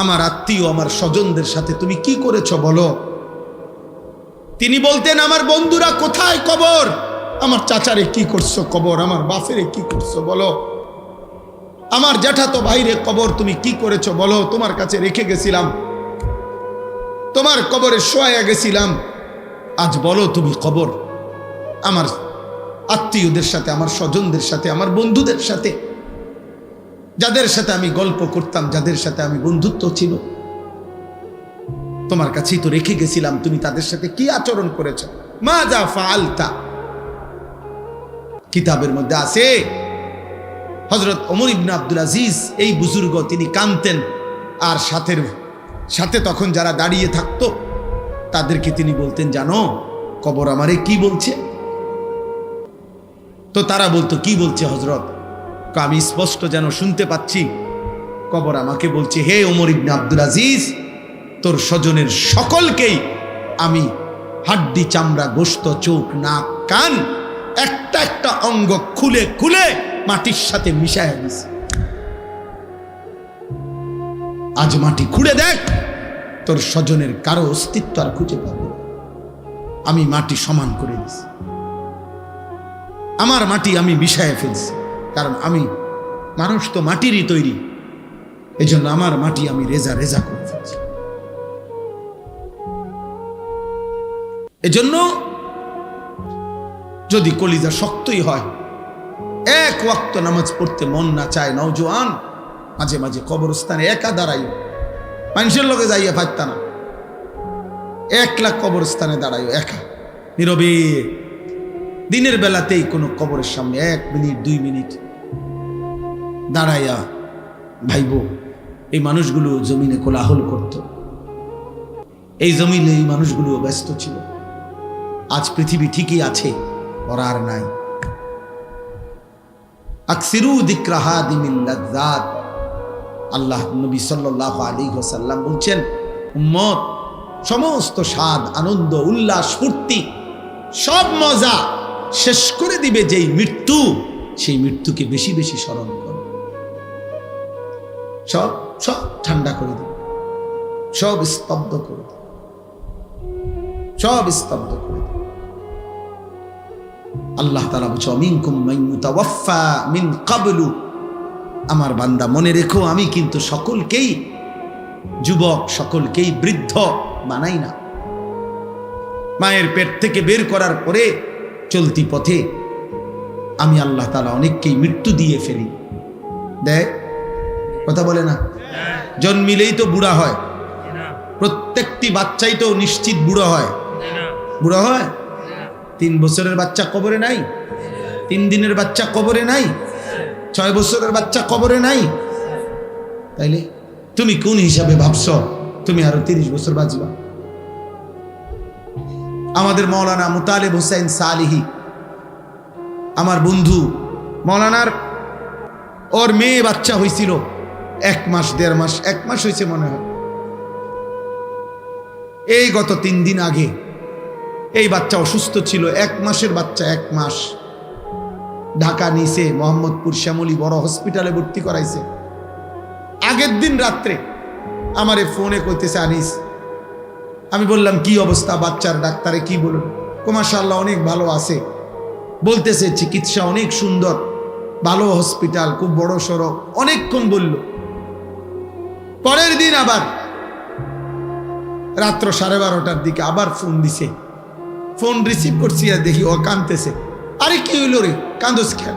আমার আত্মীয়, আমার স্বজনদের সাথে তুমি কি করেছো বলো। তিনি বলতেন, আমার বন্ধুরা কোথায় কবর, আমার চাচারে কি করছো কবর, আমার বাপেরে কি করছো বলো, আমার জ্যাঠাতো ভাইরে কবর তুমি কি করেছো বলো। তোমার কাছে রেখে গেছিলাম, তোমার কবরে শোয়া গেছিলাম, আজ বলো তুমি কবর। আমার আত্মীয়দের সাথে, আমার স্বজনদের সাথে, আমার বন্ধুদের সাথে, যাদের সাথে আমি গল্প করতাম, যাদের সাথে আমি বন্ধুত্ব ছিল, তোমার কাছেই তো রেখে গেছিলাম, তুমি তাদের সাথে কি আচরণ করেছো। মাযা ফাআলতা, কিতাবের মধ্যে আছে। হযরত ওমর ইবনে আব্দুল আজিজ, এই বুজুর্গ, তিনি কাঁদতেন, আর সাথে তখন যারা দাঁড়িয়ে থাকতো তাদেরকে তিনি বলতেন, জানো কবর আমারে কি বলছে? তো তারা বলতো, কি বলছে হযরত? আমি স্পষ্ট যেন শুনতে পাচ্ছি, কবর আমাকে বলছে, হে ওমর ইবনে আব্দুল আজিজ, তোর স্বজনের সকলকেই আমি হাড্ডি, চামড়া, গোশত, চোখ, নাক, কান, একটা একটা অঙ্গ খুলে খুলে মাটির সাথে মিশায় দিছি। আজ মাটি খুঁড়ে দেখ, তোর স্বজনের কারো অস্তিত্ব আর খুঁজে পাবে। আমি মাটি সমান করে দিছি, আমার মাটি আমি মিশায় ফেলছি, কারণ আমি মানুষ তো মাটিরই তৈরি, এই জন্য আমার মাটি আমি রেজা রেজা করে ফেলছি। এজন্য যদি কলিজা শক্তই হয়, এক ওয়াক্ত নামাজ পড়তে মন না চায়, নওজোয়ান, মাঝে মাঝে কবরস্থানে একা দাঁড়াইও, মানুষের লোকে যাইয়া পারতা না, একলা কবরস্থানে দাঁড়াইও একা, নীরবে। দিনের বেলাতেই কোনো কবরের সামনে 1 মিনিট 2 মিনিট দাঁড়াইয়া ভাইব এই মানুষগুলো জমিনে কোলাহল করত, এই জমিনে এই মানুষগুলো ব্যস্ত ছিল। আজ পৃথিবী ঠিকই আছে, ওরা আর নাই। আকসিরু যিকরা হাদিমিল লাযযাত, আল্লাহ নবী সাল্লাল্লাহু আলাইহি ওয়াসাল্লাম বলছেন, উম্মত সমস্ত স্বাদ, আনন্দ, উল্লাস, ফুর্তি, সব মজা শেষ করে দিবে যেই মৃত্যু, সেই মৃত্যুকে বেশি বেশি স্মরণ করো। সব সব ঠান্ডা করে দিবে, সব স্তব্ধ করে দিবে, সব স্তব্ধ করে দিবে। আল্লাহ তাআলা বলছে, মিনকুম মান ইউতাওয়াফা মিন ক্বাবলু, আমার বান্দা মনে রেখো আমি কিন্তু সকলকেই যুবক, সকলকেই বৃদ্ধ বানাই না। মায়ের পেট থেকে বের করার পরে চলতি পথে আমি আল্লাহ তাআলা অনেককেই মৃত্যু দিয়ে ফেলি। দেখ কথা বলে না, জন্মিলেই তো বুড়া হয়, প্রত্যেকটি বাচ্চাই তো নিশ্চিত বুড়ো হয়। বুড়ো হয়? 3 বছরের বাচ্চা কবরে নাই, 3 দিনের বাচ্চা কবরে নাই, 6 বছরের বাচ্চা কবরে নাই। তাইলে তুমি কোন হিসাবে ভাবছ তুমি আরো 30 বছর বাঁচবা? আমাদের মৌলানা মুতালেব হোসেন সালিহি, আমার বন্ধু, মৌলানার ওর মেয়ে বাচ্চা হয়েছিল 1 মাস 1.5 মাস, 1 মাস হয়েছে মনে হয়। এই গত 3 দিন আগে এই বাচ্চা অসুস্থ ছিল, 1 মাসের বাচ্চা, 1 মাস। ঢাকা নিছে, মোহাম্মদপুর শ্যামলী বড় হসপিটালে ভর্তি করাইছে। আগের দিন রাত্রে আমারে ফোনে কইতেছে, আনিস, আমি বললাম কি অবস্থা বাচ্চার? ডাক্তারে কি বলুন? মাশাআল্লাহ অনেক ভালো আছে, বলতেছে চিকিৎসা অনেক সুন্দর, ভালো হসপিটাল, খুব বড় সড়ো, অনেকক্ষণ বলল। পরের দিন আবার রাত্র 12:30টার দিকে আবার ফোন দিছে। ফোন রিসিভ করছি আর দেখি ও কাঁদতেছে। আরে কি হইল রে, কাঁদোস কেন?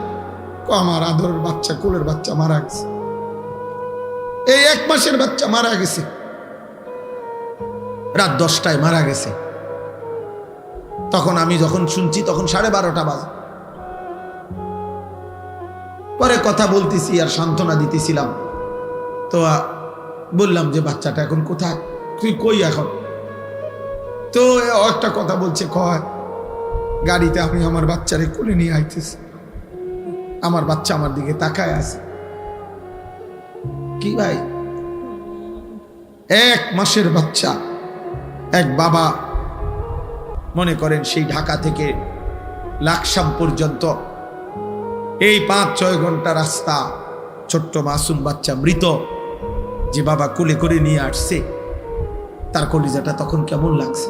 আমার আদরের বাচ্চা, কোলের বাচ্চা মারা গেছে, এই 1 মাসের বাচ্চা মারা গেছে, রাত 10টায় মারা গেছে। তখন আমি যখন শুনছি তখন 12:30 বাজে। পরে কথা বলতেছি আর সান্ত্বনা দিতেছিলাম, তো বললাম যে বাচ্চাটা এখন কোথায়, তুই কই এখন? তো একটা কথা বলছে, কয় গাড়িতে আমি আমার বাচ্চারে কোলে নিয়ে আইতেছি, আমার বাচ্চা আমার দিকে তাকায় আছে। কি ভাই, 1 মাসের বাচ্চা, এক বাবা, মনে করেন সেই ঢাকা থেকে লাকসাম পর্যন্ত এই 5-6 ঘন্টা রাস্তা, ছোট্ট মাসুম বাচ্চা মৃত, যে বাবা কোলে করে নিয়ে আসছে, তার কলিজাটা তখন কেমন লাগছে?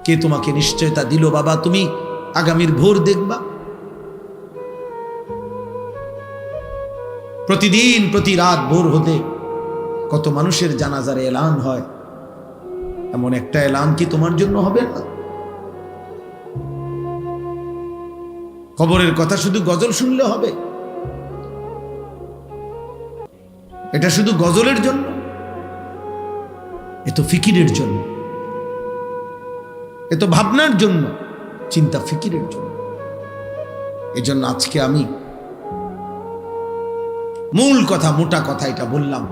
কে তোমাকে নিশ্চয়তা দিল বাবা তুমি আগামীর ভোর দেখবা? প্রতিদিন প্রতি রাত ভোর হতে কত মানুষের জানাজার এলান হয়, এমন একটা এলান কি তোমার জন্য হবে না? খবরের কথা শুধু গজল শুনলে হবে? এটা শুধু গজলের জন্য? এ তো ফিকিরের জন্য, এ তো ভাবনার জন্য, চিন্তা ফিকিরের জন্য। এজন্য আজকে আমি মূল কথা, মোটা কথা এটা বললাম।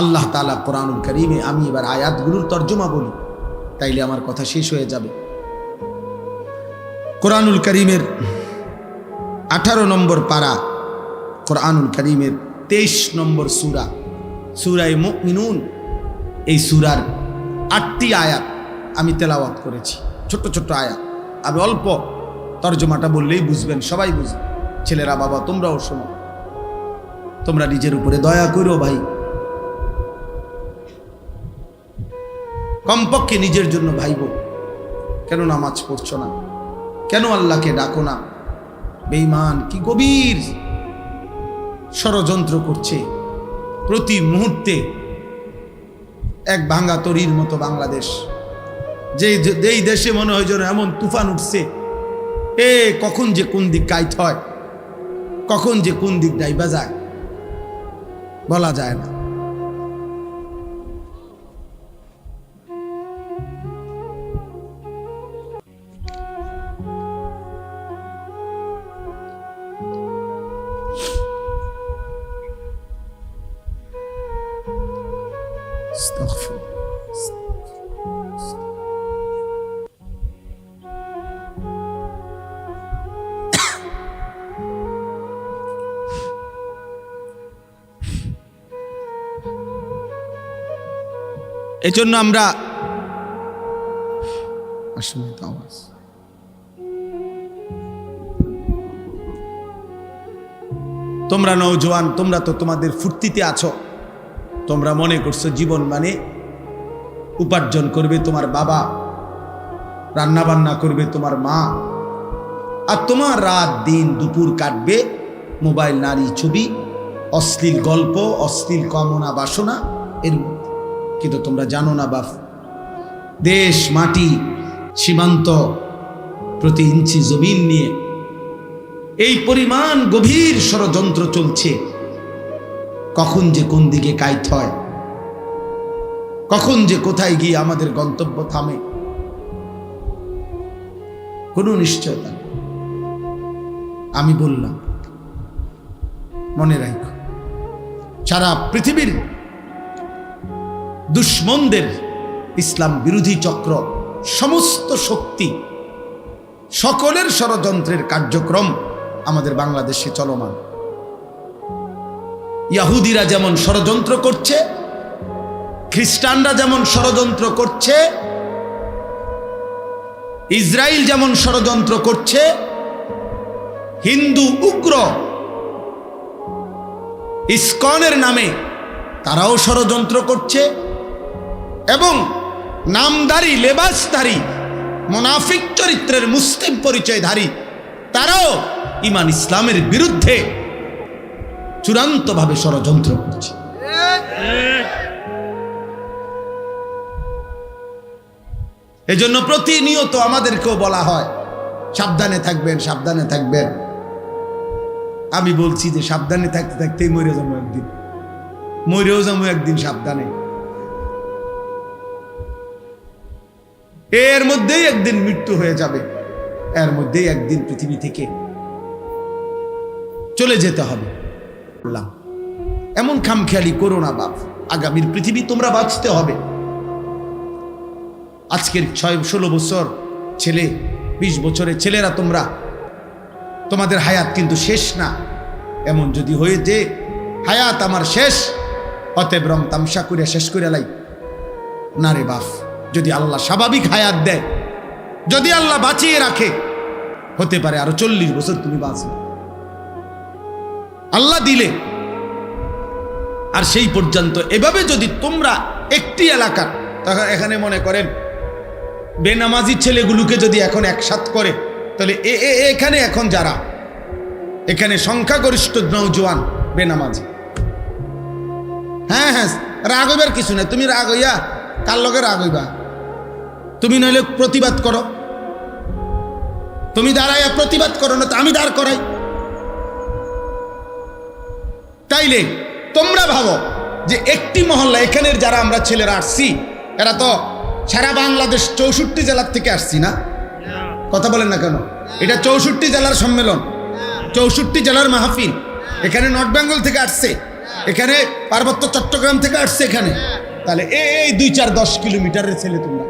আল্লাহ তাআলা কোরআনুল কারীমে, আমি এবার আয়াতগুলোর তর্জমা বলি, তাইলে আমার কথা শেষ হয়ে যাবে। কোরআনুল কারীমের 18 নম্বর পারা, কোরআনুল কারীমের 23 নম্বর সূরা, সূরায়ে মুমিনুন। এই সূরার 8টি আয়াত আমি তেলাওয়াত করেছি, ছোট্ট ছোট্ট আয়াত। আমি অল্প তর্জমাটা বললেই বুঝবেন, সবাই বুঝবে। ছেলেরা, বাবা, তোমরাও শোনো, তোমরা নিজের উপরে দয়া করো ভাই, কমপক্ষে নিজের জন্য ভাইবো। কেন নামাজ পড়ছো না? কেন আল্লাহকে ডাকো না? বেঈমান কি গভীর ষড়যন্ত্র করছে প্রতি মুহূর্তে। এক ভাঙা তরির মতো বাংলাদেশ, যেই দেশে মনে হয় যেন এমন তুফান উঠছে, কখন যে কোন দিক কাইট হয়, কখন যে কোন দিক ডাইবা যায় বলা যায় না। এই জন্য আমরা আসলে তো আওয়াজ তোমরা নওজোয়ান, তোমরা তো তোমাদের ফুর্তিতে আছো। তোমরা মনে করছো জীবন মানে উপার্জন করবে তোমার বাবা, রান্না বান্না করবে তোমার মা, আর তোমার রাত দিন দুপুর কাটবে মোবাইল, নারী, ছবি, অশ্লীল গল্প, অশ্লীল কামনা বাসনা এর মধ্যে। কিন্তু তোমরা জানো না বাপ, দেশ মাটি সীমান্ত প্রতি ইঞ্চি জমিন নিয়ে এই পরিমাণ গভীর ষড়যন্ত্র চলছে। কখন যে কোন দিকে কাইত হয়, কখন যে কোথায় গিয়ে আমাদের গন্তব্য থামে, কোনো নিশ্চয়তা নেই। আমি বললাম মনে রাখো, সারা পৃথিবীর দুশ্মনদের, ইসলাম বিরোধী চক্র, সমস্ত শক্তি, সকলের ষড়যন্ত্রের কার্যক্রম আমাদের বাংলাদেশে চলমান। ইহুদিরা যেমন ষড়যন্ত্র করছে, খ্রিস্টানরা যেমন ষড়যন্ত্র করছে, ইসরায়েল যেমন ষড়যন্ত্র করছে, হিন্দু উগ্র ইসকনের নামে তারাও ষড়যন্ত্র করছে, এবং নামধারী লেবাসধারী মুনাফিক চরিত্রের মুসলিম পরিচয়ধারী তারাও ঈমান ইসলামের বিরুদ্ধে চূড়ান্তভাবে ষড়যন্ত্র করছে। এজন্য প্রতিনিয়ত আমাদেরকেও বলা হয় সাবধানে থাকবেন, সাবধানে থাকবেন। আমি বলছি যে সাবধানে থাকতে থাকতেই মরে যাবো একদিন, মরেও যাবো একদিন সাবধানে। এর মধ্যেই একদিন মৃত্যু হয়ে যাবে, এর মধ্যেই একদিন পৃথিবী থেকে চলে যেতে হবে। এমন খামখেয়ালি করো না বাপ, আগামীর পৃথিবী তোমরা বাঁচতে হবে। আজকের 6-16 বছর ছেলে, 20 বছরের ছেলেরা তোমরা, তোমাদের হায়াত কিন্তু শেষ না। এমন যদি হয়ে যে হায়াত আমার শেষ, অতএব রং তামসা করে শেষ করে লাই না রে বাপ। যদি আল্লাহ স্বাভাবিক হায়াত দেয়, যদি আল্লাহ বাঁচিয়ে রাখে, হতে পারে আরো 40 বছর তুমি বাঁচবে, আল্লাহ দিলে। আর সেই পর্যন্ত এভাবে যদি তোমরা একটি এলাকা, তখন এখানে মনে করেন বেনামাজি ছেলেগুলোকে যদি এখন একসাথ করে, তাহলে এখানে এখন যারা এখানে সংখ্যাগরিষ্ঠ নওজোয়ান বেনামাজি। হ্যাঁ হ্যাঁ, রাগ হইবার কিছু না। তুমি রাগ হইয়া কার লগে রাগ হইবা? তুমি নইলে প্রতিবাদ করো, তুমি দাঁড়াইয়া প্রতিবাদ করো, না তো আমি দাঁড় করাই। তাইলে তোমরা ভাবো যে একটি মহল্লা, এখানের যারা আমরা ছেলেরা আসছি, এরা তো সারা বাংলাদেশ 64 জেলার থেকে আসছি না? কথা বলেন না কেন? এটা 64 জেলার সম্মেলন, 64 জেলার মাহফিল। এখানে নর্থ বেঙ্গল থেকে আসছে, এখানে পার্বত্য চট্টগ্রাম থেকে আসছে এখানে। তাহলে এই 2-4-10 কিলোমিটারের ছেলে তোমরা,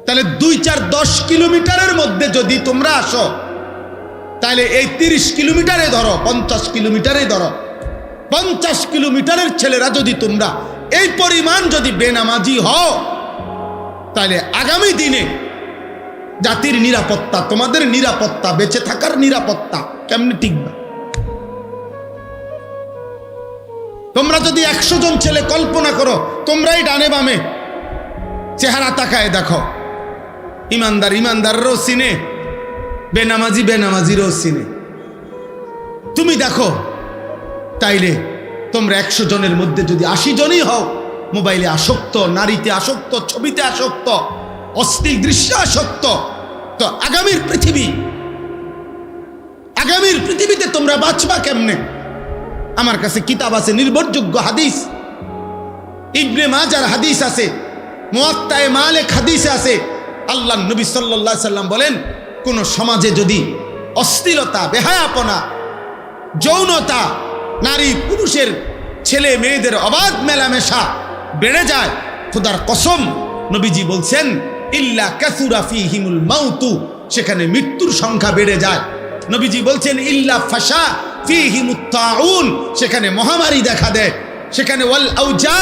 তাহলে 2-4-10 কিলোমিটারের মধ্যে যদি তোমরা আসো, তাহলে এই 30 কিলোমিটারে ধরো, 50 কিলোমিটারে ধরো, 50 কিলোমিটারের ছেলেরা যদি তোমরা এই পরিমাণ যদি বেনামাজি হও, তাহলে আগামী দিনে জাতির নিরাপত্তা, তোমাদের নিরাপত্তা, বেঁচে থাকার নিরাপত্তা কেমনে টিকবে? তোমরা যদি 100 জন ছেলে কল্পনা করো, তোমরাই ডানে বামে চেহারা তাকায় দেখো, ইমানদার ইমানদাররাও চিনে, বেনামাজি বেনামাজিরও চিনে। তুমি দেখো, তাইলে তোমরা 100 জনের মধ্যে যদি 80 জনই হও মোবাইলে আসক্ত, নারীতে আসক্ত, ছবিতে আসক্ত, অশ্লীল দৃশ্য আসক্ত, তো আগামীর পৃথিবীতে তোমরা বাঁচবা কেমনে? আমার কাছে কিতাব আছে, নির্ভরযোগ্য হাদিস, ইবনে মাজার হাদিস আছে, মুয়াত্তায়ে মালিক হাদিস আছে। আল্লাহ নবী সাল্লাল্লাহু আলাইহি সাল্লাম বলেন, কোন সমাজে যদি অশ্লীলতা, বেহায়াপনা, যৌনতা, নারী পুরুষের, ছেলে মেয়েদের অবাধ মেলামেশা বেড়ে যায়, খোদার কসম নবীজি বলছেন ইল্লা কাসুরা ফীহিমুল মাউতু, সেখানে মৃত্যুর সংখ্যা বেড়ে যায়। নবীজি বলছেন ইল্লা ফাশা ফীহিমুত তাউন, সেখানে মহামারী দেখা দেয়, সেখানে ওয়াল আউজা,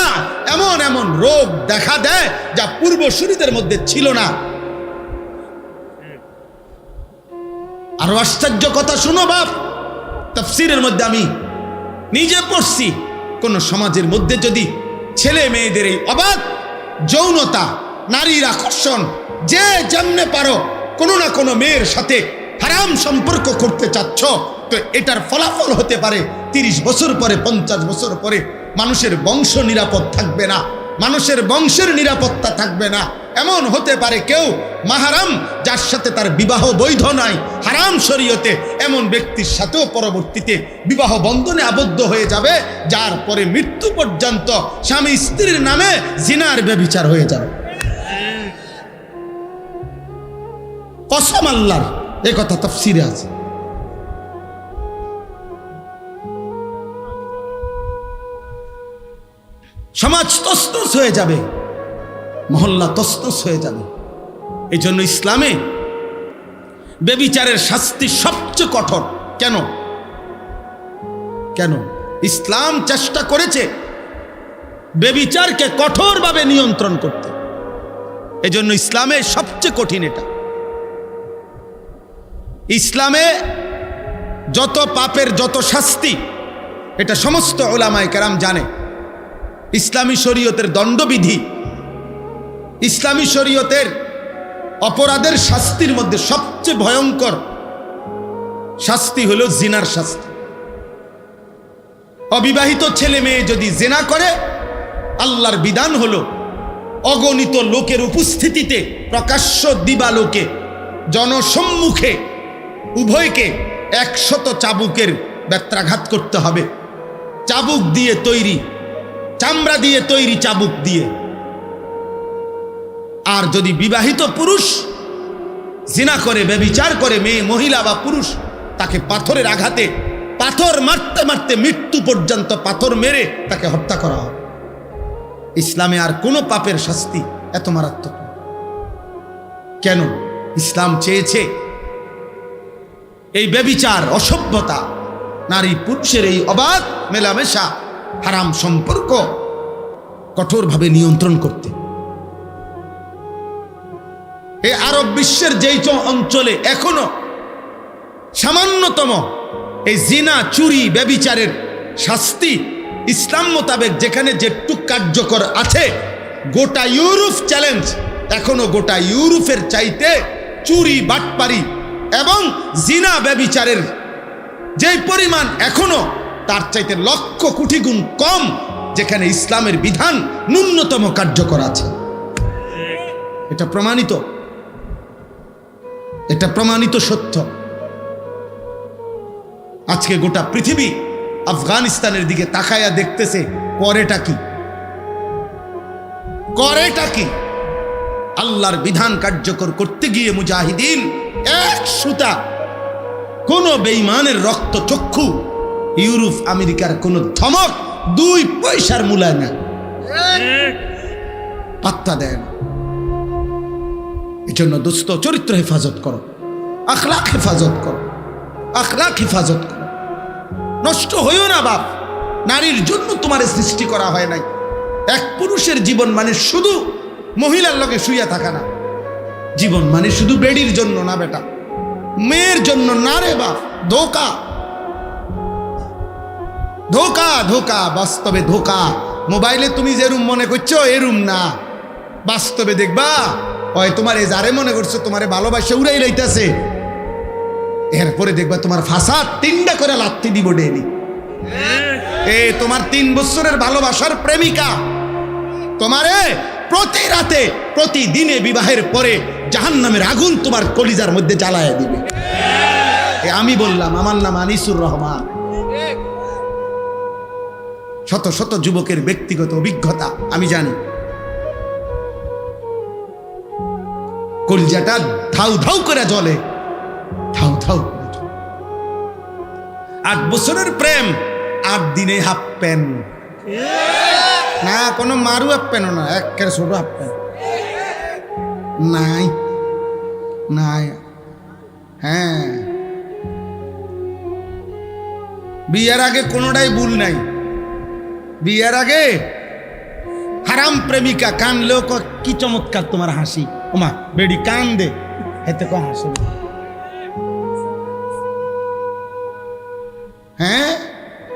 এমন এমন রোগ দেখা দেয় যা পূর্বসূরীদের মধ্যে ছিল না। আরো আশ্চর্য কথা শুনো বাপ, তাফসীরের মধ্যে আমি নিজে পড়ছি, কোন সমাজের মধ্যে যদি ছেলে মেয়েদের এই অবাধ যৌনতা, নারীর আকর্ষণ, যে যেমনে পারো কোনো না কোনো মেয়ের সাথে হারাম সম্পর্ক করতে চাচ্ছ, তো এটার ফলাফল হতে পারে 30 বছর পরে, 50 বছর পরে মানুষের বংশ নিরাপদ থাকবে না, মানুষের বংশের নিরাপত্তা থাকবে না। এমন হতে পারে কেউ মাহারাম, যার সাথে তার বিবাহ বৈধ নাই হারাম শরীয়তে, এমন ব্যক্তির সাথেও পরবর্তীতে বিবাহ বন্ধনে আবদ্ধ হয়ে যাবে, যার পরে মৃত্যু পর্যন্ত স্বামী স্ত্রীর নামে জিনার ব্যভিচার হয়ে যাবে। কসম আল্লাহর, এ কথা তাফসীরে আছে। সমাজ তছনছ হয়ে যাবে, মহল্লা তছনছ হয়ে যাবে। এই জন্য ইসলামে ব্যভিচারের শাস্তি সবচেয়ে কঠোর। কেন? কেন? ইসলাম চেষ্টা করেছে ব্যভিচারকে কঠোরভাবে নিয়ন্ত্রণ করতে। এই জন্য ইসলামে সবচেয়ে কঠিন এটা। ইসলামে যত পাপের যত শাস্তি, এটা সমস্ত উলামায়ে কেরাম জানে। ইসলামী শরীয়তের দণ্ডবিধি, ইসলামী শরীয়তের অপরাধের শাস্তির মধ্যে সবচেয়ে ভয়ঙ্কর শাস্তি হলো জিনার শাস্তি। অবিবাহিত ছেলে মেয়ে যদি জিনা করে, আল্লাহর বিধান হলো অগণিত লোকের উপস্থিতিতে, প্রকাশ্য দিবালোকে, জনসম্মুখে উভয়কে 100 চাবুকের ব্যত্রাঘাত করতে হবে। চাবুক দিয়ে তৈরি, চামড়া দিয়ে তৈরি চাবুক দিয়ে। আর যদি বিবাহিত পুরুষ জিনা করে, ব্যভিচার করে, মেয়ে মহিলা বা পুরুষ, তাকে পাথরের আঘাতে, পাথর মারতে মারতে মৃত্যু পর্যন্ত পাথর মেরে তাকে হত্যা করা হয়। ইসলামে আর কোনো পাপের শাস্তি এত মারাত্মক না। কেন? ইসলাম চেয়েছে এই ব্যভিচার, অসভ্যতা, নারী পুরুষের এই অবাধ মেলামেশা, হারাম সম্পর্ক কঠোরভাবে নিয়ন্ত্রণ করতে। এই আরব বিশ্বের যেই অঞ্চলে এখনো সামান্যতম এই জিনা, চুরি, ব্যভিচারের শাস্তি ইসলাম মোতাবেক যেখানে যেটুক কার্যকর আছে, গোটা ইউরোপ চ্যালেঞ্জ, এখনো গোটা ইউরোপের চাইতে চুরি, বাটপারি এবং জিনা, ব্যভিচারের যে পরিমাণ এখনো তার চাইতে লক্ষ কোটি গুণ কম, যেখানে ইসলামের বিধান ন্যূনতম কার্যকর আছে। এটা প্রমাণিত, এটা প্রমাণিত সত্য। আজকে গোটা পৃথিবী আফগানিস্তানের দিকে তাকায়া দেখতেছে, করেটা কি? করেটা কি? আল্লাহর বিধান কার্যকর করতে গিয়ে মুজাহিদিন এক সুতা, কোন বেঈমানের রক্ত চক্ষু, ইউরোপ আমেরিকার কোন ধমক 2 পয়সার মূল্য না, পাত্তা দেন। এই জন্য দোস্ত, চরিত্র হেফাজত করো, আখলাক হেফাজত করো, আখলাক হেফাজত করো। নষ্ট হইও না বাপ। নারীর জন্য তোমার সৃষ্টি করা হয় নাই। এক পুরুষের জীবন মানে শুধু মহিলার লগে শুইয়া থাকা না। জীবন মানে শুধু বেডির জন্য না বেটা, মেয়ের জন্য না রে বাপ। ধোকা, ধোকা, ধোকা, বাস্তবে ধোকা। মোবাইলে তুমি যে রুম মনে করছো এ রুম না, বাস্তবে দেখবা ওই তোমার এ যারে মনে করছো তোমারে ভালোবাসা উড়াই লইতেছে, এরপরে দেখবা তোমার ফাসাদ 3টা করে লাত্তি দিব ডেলি। এ তোমার 3 বছরের ভালোবাসার প্রেমিকা তোমারে প্রতি রাতে, প্রতিদিনে বিবাহের পরে জাহান্নামের আগুন তোমার কলিজার মধ্যে জ্বালায় দিবে। আমি বললাম, আমার নাম আনিসুর রহমান। শত শত যুবকের ব্যক্তিগত অভিজ্ঞতা আমি জানি। কলিজাটা ধাউ ধাউ করে জ্বলে, ধাউ ধাউ করে জ্বলে। 8 বছরের প্রেম, 8 দিনে হাফ প্যান্ট। না কোনো মারু আপেন না, একের ছোট আপেন নাই নাই। হ্যাঁ, বিয়ের আগে কোনোটাই ভুল নাই। বিয়ের আগে হারাম প্রেমিকা কানলেও কি চমৎকার তোমার হাসি, ওমা বেডি কান দে, হেতে কো হাসি। হ্যাঁ,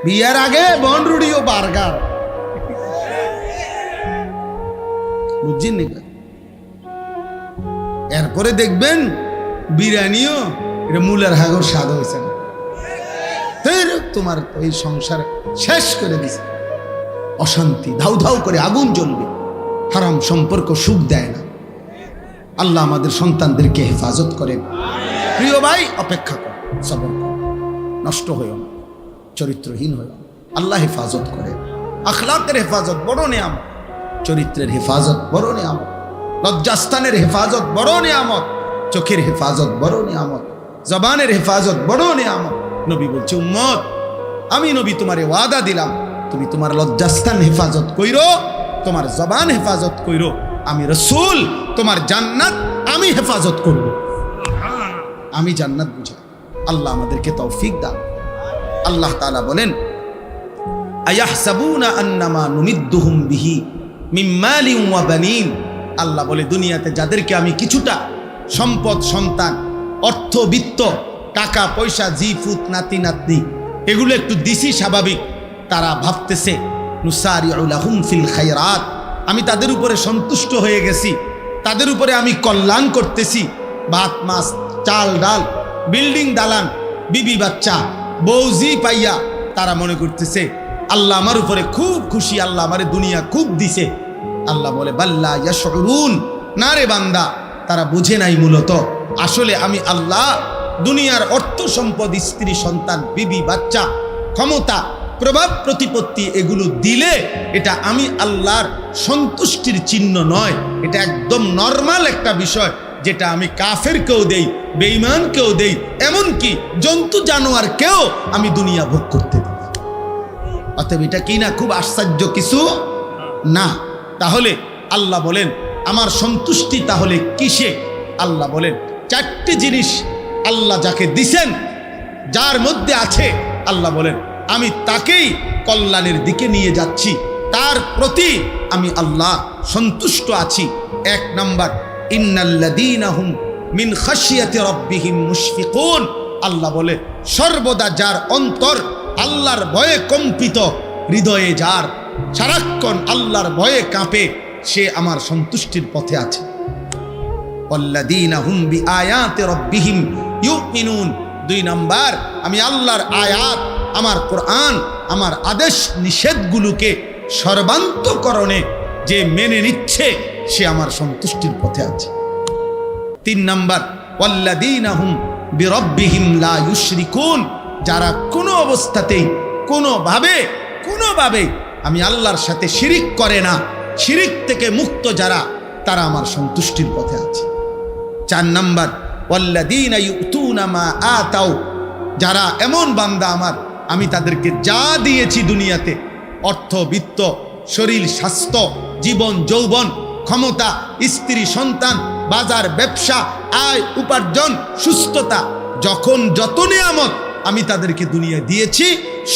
বিয়ের আগে বনরুড়ি ও বার্গার, বুঝছেন নি? এরপরে দেখবেন বিরিয়ানিও এটা মূলের হাগর স্বাদ হয়েছে না, তোমার এই সংসার শেষ করে দিছে। অশান্তি ধাউ ধাউ করে আগুন জ্বলবে, হারাম সম্পর্ক সুখ দেয় না। আল্লাহ আমাদের সন্তানদেরকে হেফাজত করেন। প্রিয় ভাই, অপেক্ষা কর, সবর কর, নষ্ট হইও না, চরিত্রহীন হইও না। আল্লাহ হেফাজত করে। আখলাকের হেফাজত বড় নিয়ামত, চরিত্রের হেফাজত বড় নিয়ামত, লজ্জাস্থানের হেফাজত বড় নিয়ামত, চোখের হেফাজত বড় নিয়ামত, জবানের হেফাজত বড় নিয়ামত। নবী বলছে, উম্মত আমি নবী তোমারে ওয়াদা দিলাম, তুমি তোমার লজ্জাস্থান হেফাজত কইরো, তোমার জবান হেফাজত কইরো, আমি রাসূল তোমার জান্নাত আমি হেফাজত করব। আমি জান্নাত বুঝা। আল্লাহ আমাদেরকে তৌফিক দান। আল্লাহ তাআলা বলেন, আয়াহসাবুনা আন্নামা নুমিদ্দুহুম বিহি মিন মালিন ওয়া বানিন। আল্লাহ বলে, দুনিয়াতে যাদেরকে আমি কিছুটা সম্পদ, সন্তান, অর্থ, বিত্ত, টাকা পয়সা, জি ফুত, নাতি নাতনি এগুলো একটু দিছি, স্বাভাবিক তারা ভাবতেছে নুসারিউ লাহুম ফিল খায়রাত, আমি তাদের উপরে সন্তুষ্ট হয়ে গেছি, তাদের উপরে আমি কল্যাণ করতেছি। ভাত মাছ চাল ডাল, বিল্ডিং দালান, বিবি বাচ্চা, বউজি পাইয়া তারা মনে করতেছে আল্লাহ আমার উপরে খুব খুশি, আল্লাহ আমারে দুনিয়া খুব দিছে। আল্লাহ বলে, বাল্লা ইয়াশউরুন, না রে বান্দা, তারা বুঝে নাই মূলত আসলে আমি আল্লাহ দুনিয়ার অর্থ সম্পদ, স্ত্রী সন্তান, বিবি বাচ্চা, ক্ষমতা, প্রভাব প্রতিপত্তি এগুলো দিলে এটা আমি আল্লাহর সন্তুষ্টির চিহ্ন নয়, এটা একদম নর্মাল একটা বিষয়, যেটা আমি কাফেরকেও দেই, বেঈমানকেও দেই, এমনকি জন্তু জানোয়ারকেও আমি দুনিয়া ভোগ করতে দিই। অতএব এটা কি না খুব আশ্চর্য কিছু না? তাহলে আল্লাহ বলেন আমার সন্তুষ্টি তাহলে কিসে? আল্লাহ বলেন চারটি জিনিস আল্লাহ যাকে দিছেন, যার মধ্যে আছে, আল্লাহ বলেন আমি তাকেই কল্যাণের দিকে নিয়ে যাচ্ছি, তার প্রতি আমি আল্লাহ সন্তুষ্ট আছি। এক নাম্বার, ইন্নাল্লাযীনা হুম মিন খাশিয়াতি রাব্বিহিম মুশফিকুন। আল্লাহ বলে সর্বদা যার অন্তর আল্লাহর ভয়ে কম্পিত, হৃদয়ে যার সারাক্ষণ আল্লাহর ভয়ে কাঁপে, সে আমার সন্তুষ্টির পথে আছে। ওয়াল্লাযীনা হুম বিআয়াতি রাব্বিহিম ইউমিনুন। দুই নাম্বার, আমি আল্লাহর আয়াত, আমার কোরআন, আমার আদেশ নিষেধগুলোকে সর্বান্তকরণে যে মেনে নিচ্ছে, সে আমার সন্তুষ্টির পথে আছে। তিন নাম্বার, ওয়াল্লাযীনা হুম বিরাব্বিহিম লা ইউশরিকুন। যারা কোনো অবস্থাতেই কোনোভাবে আমি আল্লাহর সাথে শিরিক করে না, শিরিক থেকে মুক্ত যারা, তারা আমার সন্তুষ্টির পথে আছে। চার নাম্বার, ওয়াল্লাযীনা ইউতুনা মা আতাউ। যারা এমন বান্দা আমার, আমি তাদেরকে যা দিয়েছি দুনিয়াতে, অর্থ বিত্ত, শরীর স্বাস্থ্য, জীবন যৌবন, ক্ষমতা, স্ত্রী সন্তান, বাজার ব্যবসা, আয় উপার্জন, সুস্থতা, যখন যত নিয়ামত আমি তাদেরকে দুনিয়া দিয়েছি,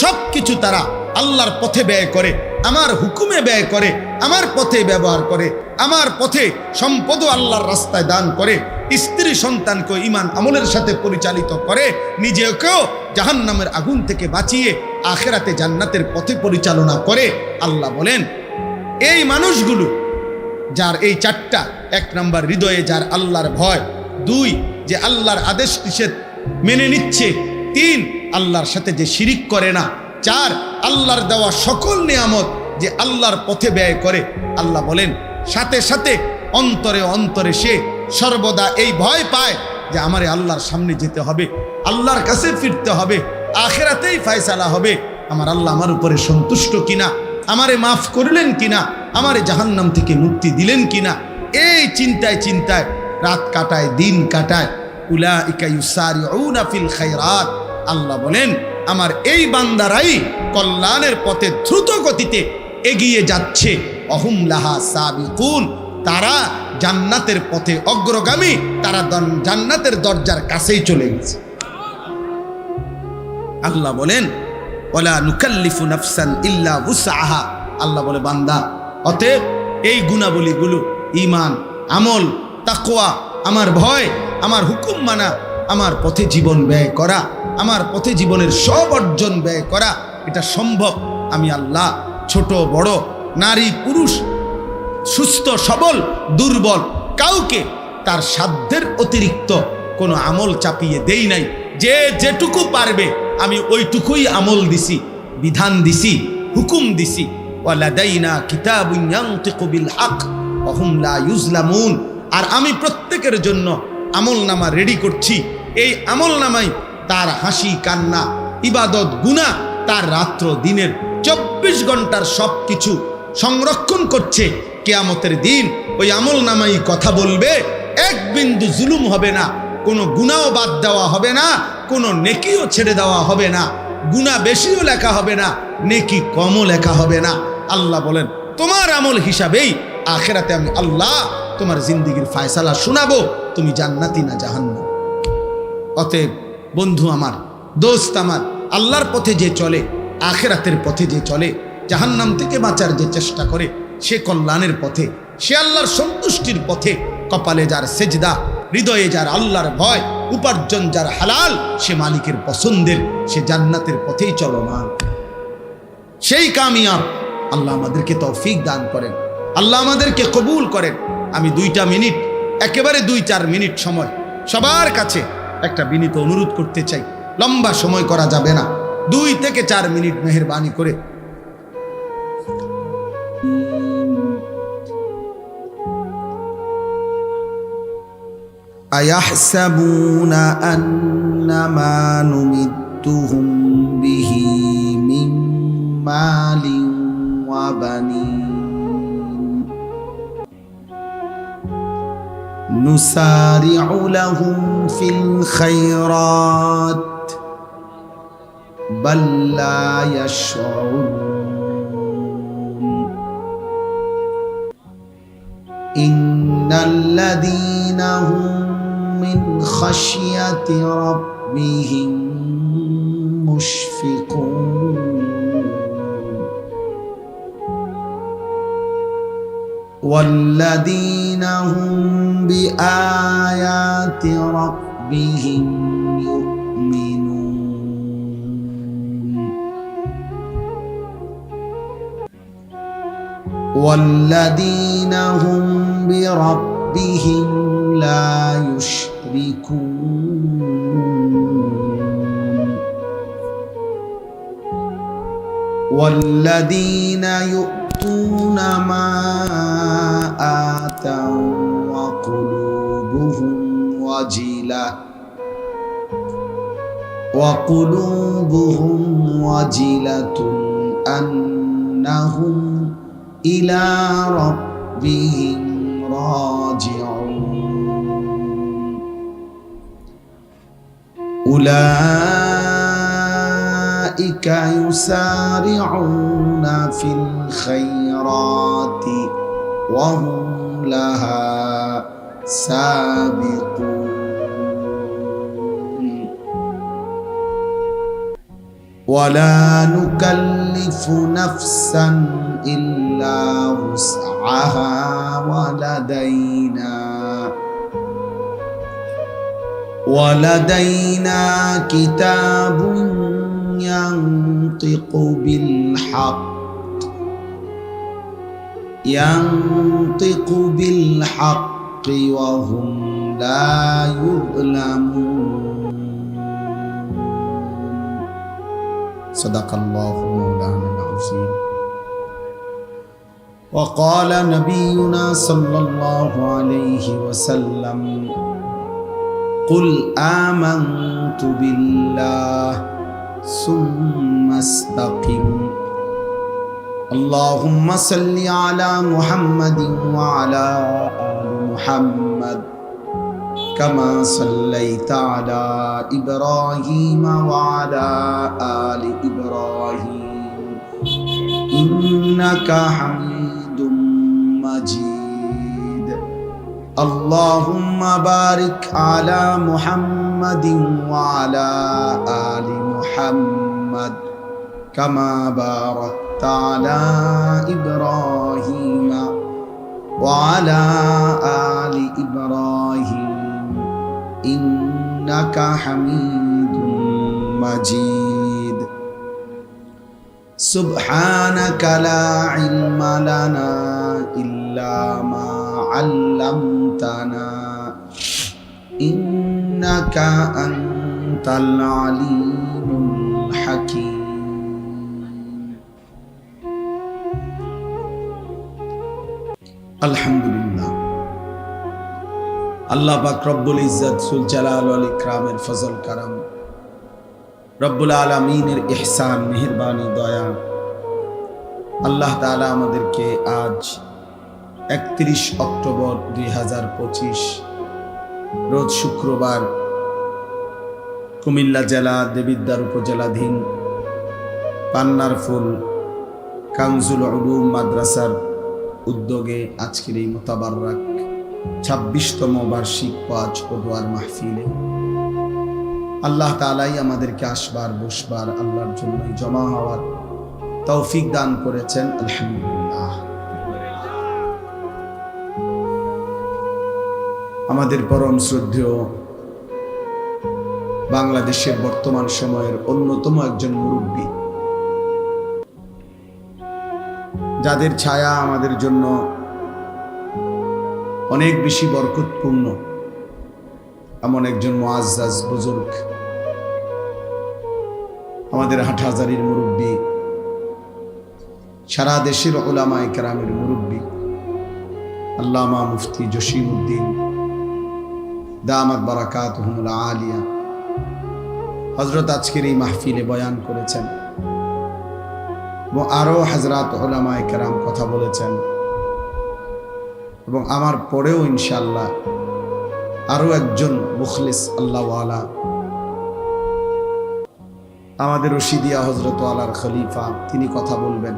সব কিছু তারা আল্লাহর পথে ব্যয় করে, আমার হুকুমে ব্যয় করে, আমার পথে ব্যবহার করে, আমার পথে সম্পদও আল্লাহর রাস্তায় দান করে, স্ত্রী সন্তানকে ঈমান আমলের সাথে পরিচালিত করে, নিজেকেও জাহান্নামের আগুন থেকে বাঁচিয়ে আখিরাতে জান্নাতের পথে পরিচালনা করে। আল্লাহ বলেন এই মানুষগুলো যার এই চারটা, এক নাম্বার হৃদয়ে যার আল্লাহর ভয়, দুই যে আল্লাহর আদেশ নিষেধ মেনে নিচ্ছে, তিন আল্লাহর সাথে যে শিরিক করে না, চার আল্লাহর দেওয়া সকল নিয়ামত যে আল্লাহর পথে ব্যয় করে। আল্লাহ বলেন সাথে সাথে অন্তরে অন্তরে সে সর্বদা এই ভয় পায় যে আমারে আল্লাহর সামনে যেতে হবে, আল্লাহর কাছে ফিরতে হবে, আখিরাতেই ফয়সালা হবে, আমার আল্লাহ আমার উপরে সন্তুষ্ট কিনা, আমারে মাফ করলেন কিনা, আমারে জাহান্নাম থেকে মুক্তি দিলেন কিনা, এই চিন্তায় চিন্তায় রাত কাটায়, দিন কাটায়। উলাইকা ইউসারিউনা ফিল খায়রাত। আল্লাহ বলেন আমার এই বান্দারাই কল্যাণের পথে দ্রুত গতিতে এগিয়ে যাচ্ছে। অহুম লাহা সাবিকুন, তারা জান্নাতের পথে অগ্রগামী, তারা জান্নাতের দরজার কাছেই চলে গেছে। আল্লাহ বলেন ওয়ালা নুকাল্লিফু নাফসান ইল্লা উসআহা। আল্লাহ বলে বান্দা, অতএব এই গুণাবলীগুলো ঈমান, আমল, তাকওয়া, আমার ভয়, আমার হুকুম মানা, আমার পথে জীবন ব্যয় করা, আমার পথে জীবনের সব অর্জন ব্যয় করা, এটা সম্ভব। আমি আল্লাহ ছোট বড়, নারী পুরুষ, সুস্থ সবল দুর্বল, কাউকে তার সাধ্যের অতিরিক্ত কোনো আমল চাপিয়ে দেই নাই। যে যেটুকু পারবে আমি ওইটুকুই আমল দিছি, বিধান দিছি, হুকুম দিছি। ওয়ালাদাইনা কিতাবুন ইয়ানতিকু বিল হক ওয়া হুম লা ইউজলামুন। আর আমি প্রত্যেকের জন্য আমলনামা রেডি করছি। এই আমলনামাই তার হাসি কান্না, ইবাদত, গুনাহ, তার রাত্র দিনের 24 ঘন্টার সব কিছু সংরক্ষণ করছে। কিয়ামতের দিন ওই আমলনামাই কথা বলবে, এক বিন্দু জুলুম হবে না, কোনো গুনাহও বাদ দেওয়া হবে না, কোনো নেকিও ছেড়ে দেওয়া হবে না, গুনাহ বেশিও লেখা হবে না, নেকি কমও লেখা হবে না। আল্লাহ বলেন তোমার আমল হিসাবেই আখিরাতে আমি আল্লাহ তোমার জিন্দেগির ফয়সালা শোনাবো, তুমি জান্নাতি না জাহান্নাম। অতএব বন্ধু আমার, দোস্ত আমার, আল্লাহর পথে যে চলে, আখিরাতের পথে যে চলে, জাহান্নাম থেকে বাঁচার যে চেষ্টা করে, সে কল্যাণের পথে, সে আল্লাহর সন্তুষ্টির পথে। কপালে যার সেজদা, হৃদয়ে যার আল্লাহর ভয়, উপার্জন যার হালাল, সে মালিকের পছন্দের, সে জান্নাতের পথেই চলমান, সেই কামিয়াব। আল্লাহ আমাদেরকে তৌফিক দান করেন, আল্লাহ আমাদেরকে কবুল করেন। আমি 2টা মিনিট, একেবারে 2-4 মিনিট সময় সবার কাছে একটা বিনীত অনুরোধ করতে চাই। লম্বা সময় করা যাবে না, 2 থেকে 4 মিনিট মেহেরবানি করে। আয়াহসাবুনা আন্নামা নুমিদ্দুহুম বিহি মিন মালিন ওয়া বানিন নুসারিউ লাহুম ফিল খায়রাত বাল লা ইয়াশউরুন ইন্নাল্লাযীনা হুম মিন খাশিয়াতি রাব্বিহিম মুশফিকুন والذين هم بآيات ربهم يؤمنون والذين هم بربهم لا يشركون والذين يؤتون ما آتوا وقلوبهم وجلة أنهم إلى ربهم راجعون أولئك يسارعون في الخيرات وهم لها سابقون ولا نكلف نفسا إلا وسعها ولدينا كتاب ينطق بالحق وهم لا يظلمون صدق الله مولانا العظيم وقال نبينا صلى الله عليه وسلم قل آمنت بالله ثم استقم اللهم صل على محمد وعلى آل محمد كما صليت على إبراهيم وعلى آل إبراهيم ইন্নাকা হামিদুম মাজিদ। আল্লাহুম্মা বারিক আলা মুহাম্মাদিন ওয়া আলা আলি মুহাম্মাদ কামা বারাকতা আলা ইব্রাহিম ওয়া আলা আলি ইব্রাহিম ইন্নাকা হামিদুম মাজিদ। সুবহানাকা লা ইলমা লানা ইল্লা মা আল্লামতানা ইন্নাকা আনতাল আলিমুল হাকীম। আলহামদুলিল্লাহ, আল্লাহ পাক রব্বুল ইজ্জত সুল জালাল ওয়াল ইকরামের ফজল কারাম, রব্বুল আলামিনের ইহসান, মেহেরবানি, দয়া, আল্লাহ তাআলা আমাদেরকে আজ 31 অক্টোবর 2025 রোজ শুক্রবার কুমিল্লা জেলা দেবিদ্বার উপজেলাধীন পান্নার ফুল কানজুল উলুম মাদ্রাসার উদ্যোগে আজকের এই মোতাবাররাক 26তম বার্ষিক ওয়াজ ও দোয়ার মাহফিলে আল্লাহ তাআলাই আমাদেরকে আসবার বসবার আল্লাহর জন্যই জমা হওয়ার তৌফিক দান করেছেন। আলহামদুলিল্লাহ। আমাদের পরম শ্রদ্ধেয় বাংলাদেশের বর্তমান সময়ের অন্যতম একজন মুরব্বী, যাদের ছায়া আমাদের জন্য অনেক বেশি বরকতপূর্ণ, এমন একজন মুআজ্জাজ বুজুর্গ, আমাদের হাটহাজারীর মুরব্বী, সারা দেশের উলামায়ে কেরামের মুরব্বী আল্লামা মুফতি জসিমউদ্দিন দামাত বারাকাতুহুল আলিয়া হযরত আজকের এই মাহফিলে বয়ান করেছেন এবং আরো হযরত উলামায়ে কেরাম কথা বলেছেন এবং আমার পরেও ইনশাআল্লাহ আরো একজন মুখলিস আল্লাহওয়ালা আমাদের রশিদিয়া হযরত আলার খলিফা, তিনি কথা বলবেন।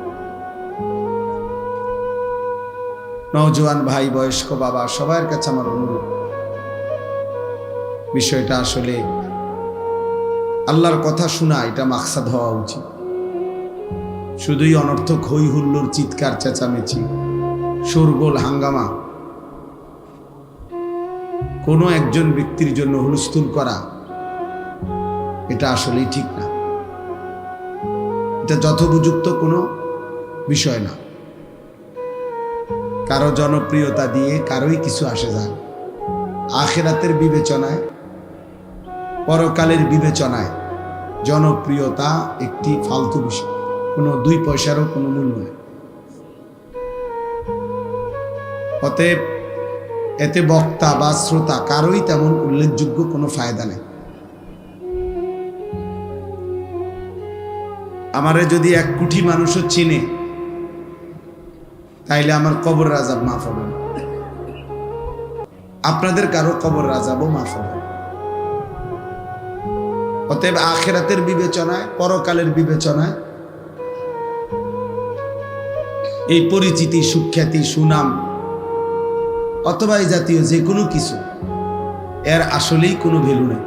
নওজোয়ান ভাই, বয়স্ক বাবা, সবার কাছে আমার অনুরোধ, বিষয়টা আসলে আল্লাহর কথা শোনা, এটা মাকসাদ হওয়া উচিত। শুধুই অনর্থক হই হুল্লোড়, চিৎকার চেঁচামেচি, শোরগোল, হাঙ্গামা, কোনো একজন ব্যক্তির জন্য হুলস্থুল করা, এটা আসলেই ঠিক না। এটা যথোপযুক্ত কোনো বিষয় না। কারো জনপ্রিয়তা দিয়ে কারোই কিছু আসে যায় না। আখিরাতের বিবেচনায়, পরকালের বিবেচনায় জনপ্রিয়তা একটি ফালতু বিষয়, কোনো 2 পয়সারও কোনো মূল্য নেই। অতএব এতে বক্তা বা শ্রোতা কারোই তেমন উল্লেখযোগ্য কোনো ফায়দা নেই। আমারে যদি 1 কোটি মানুষও চিনে, তাইলে আমার কবর আযাব মাফ হবে না, আপনাদের কারো কবর আযাবও মাফ হবে। অতএব আখিরাতের বিবেচনায়, পরকালের বিবেচনায় এই পরিচিতি, সুখ্যাতি, সুনাম অথবা এই জাতীয় যে কোনো কিছু, এর আসলেই কোনো ভ্যালু নেই।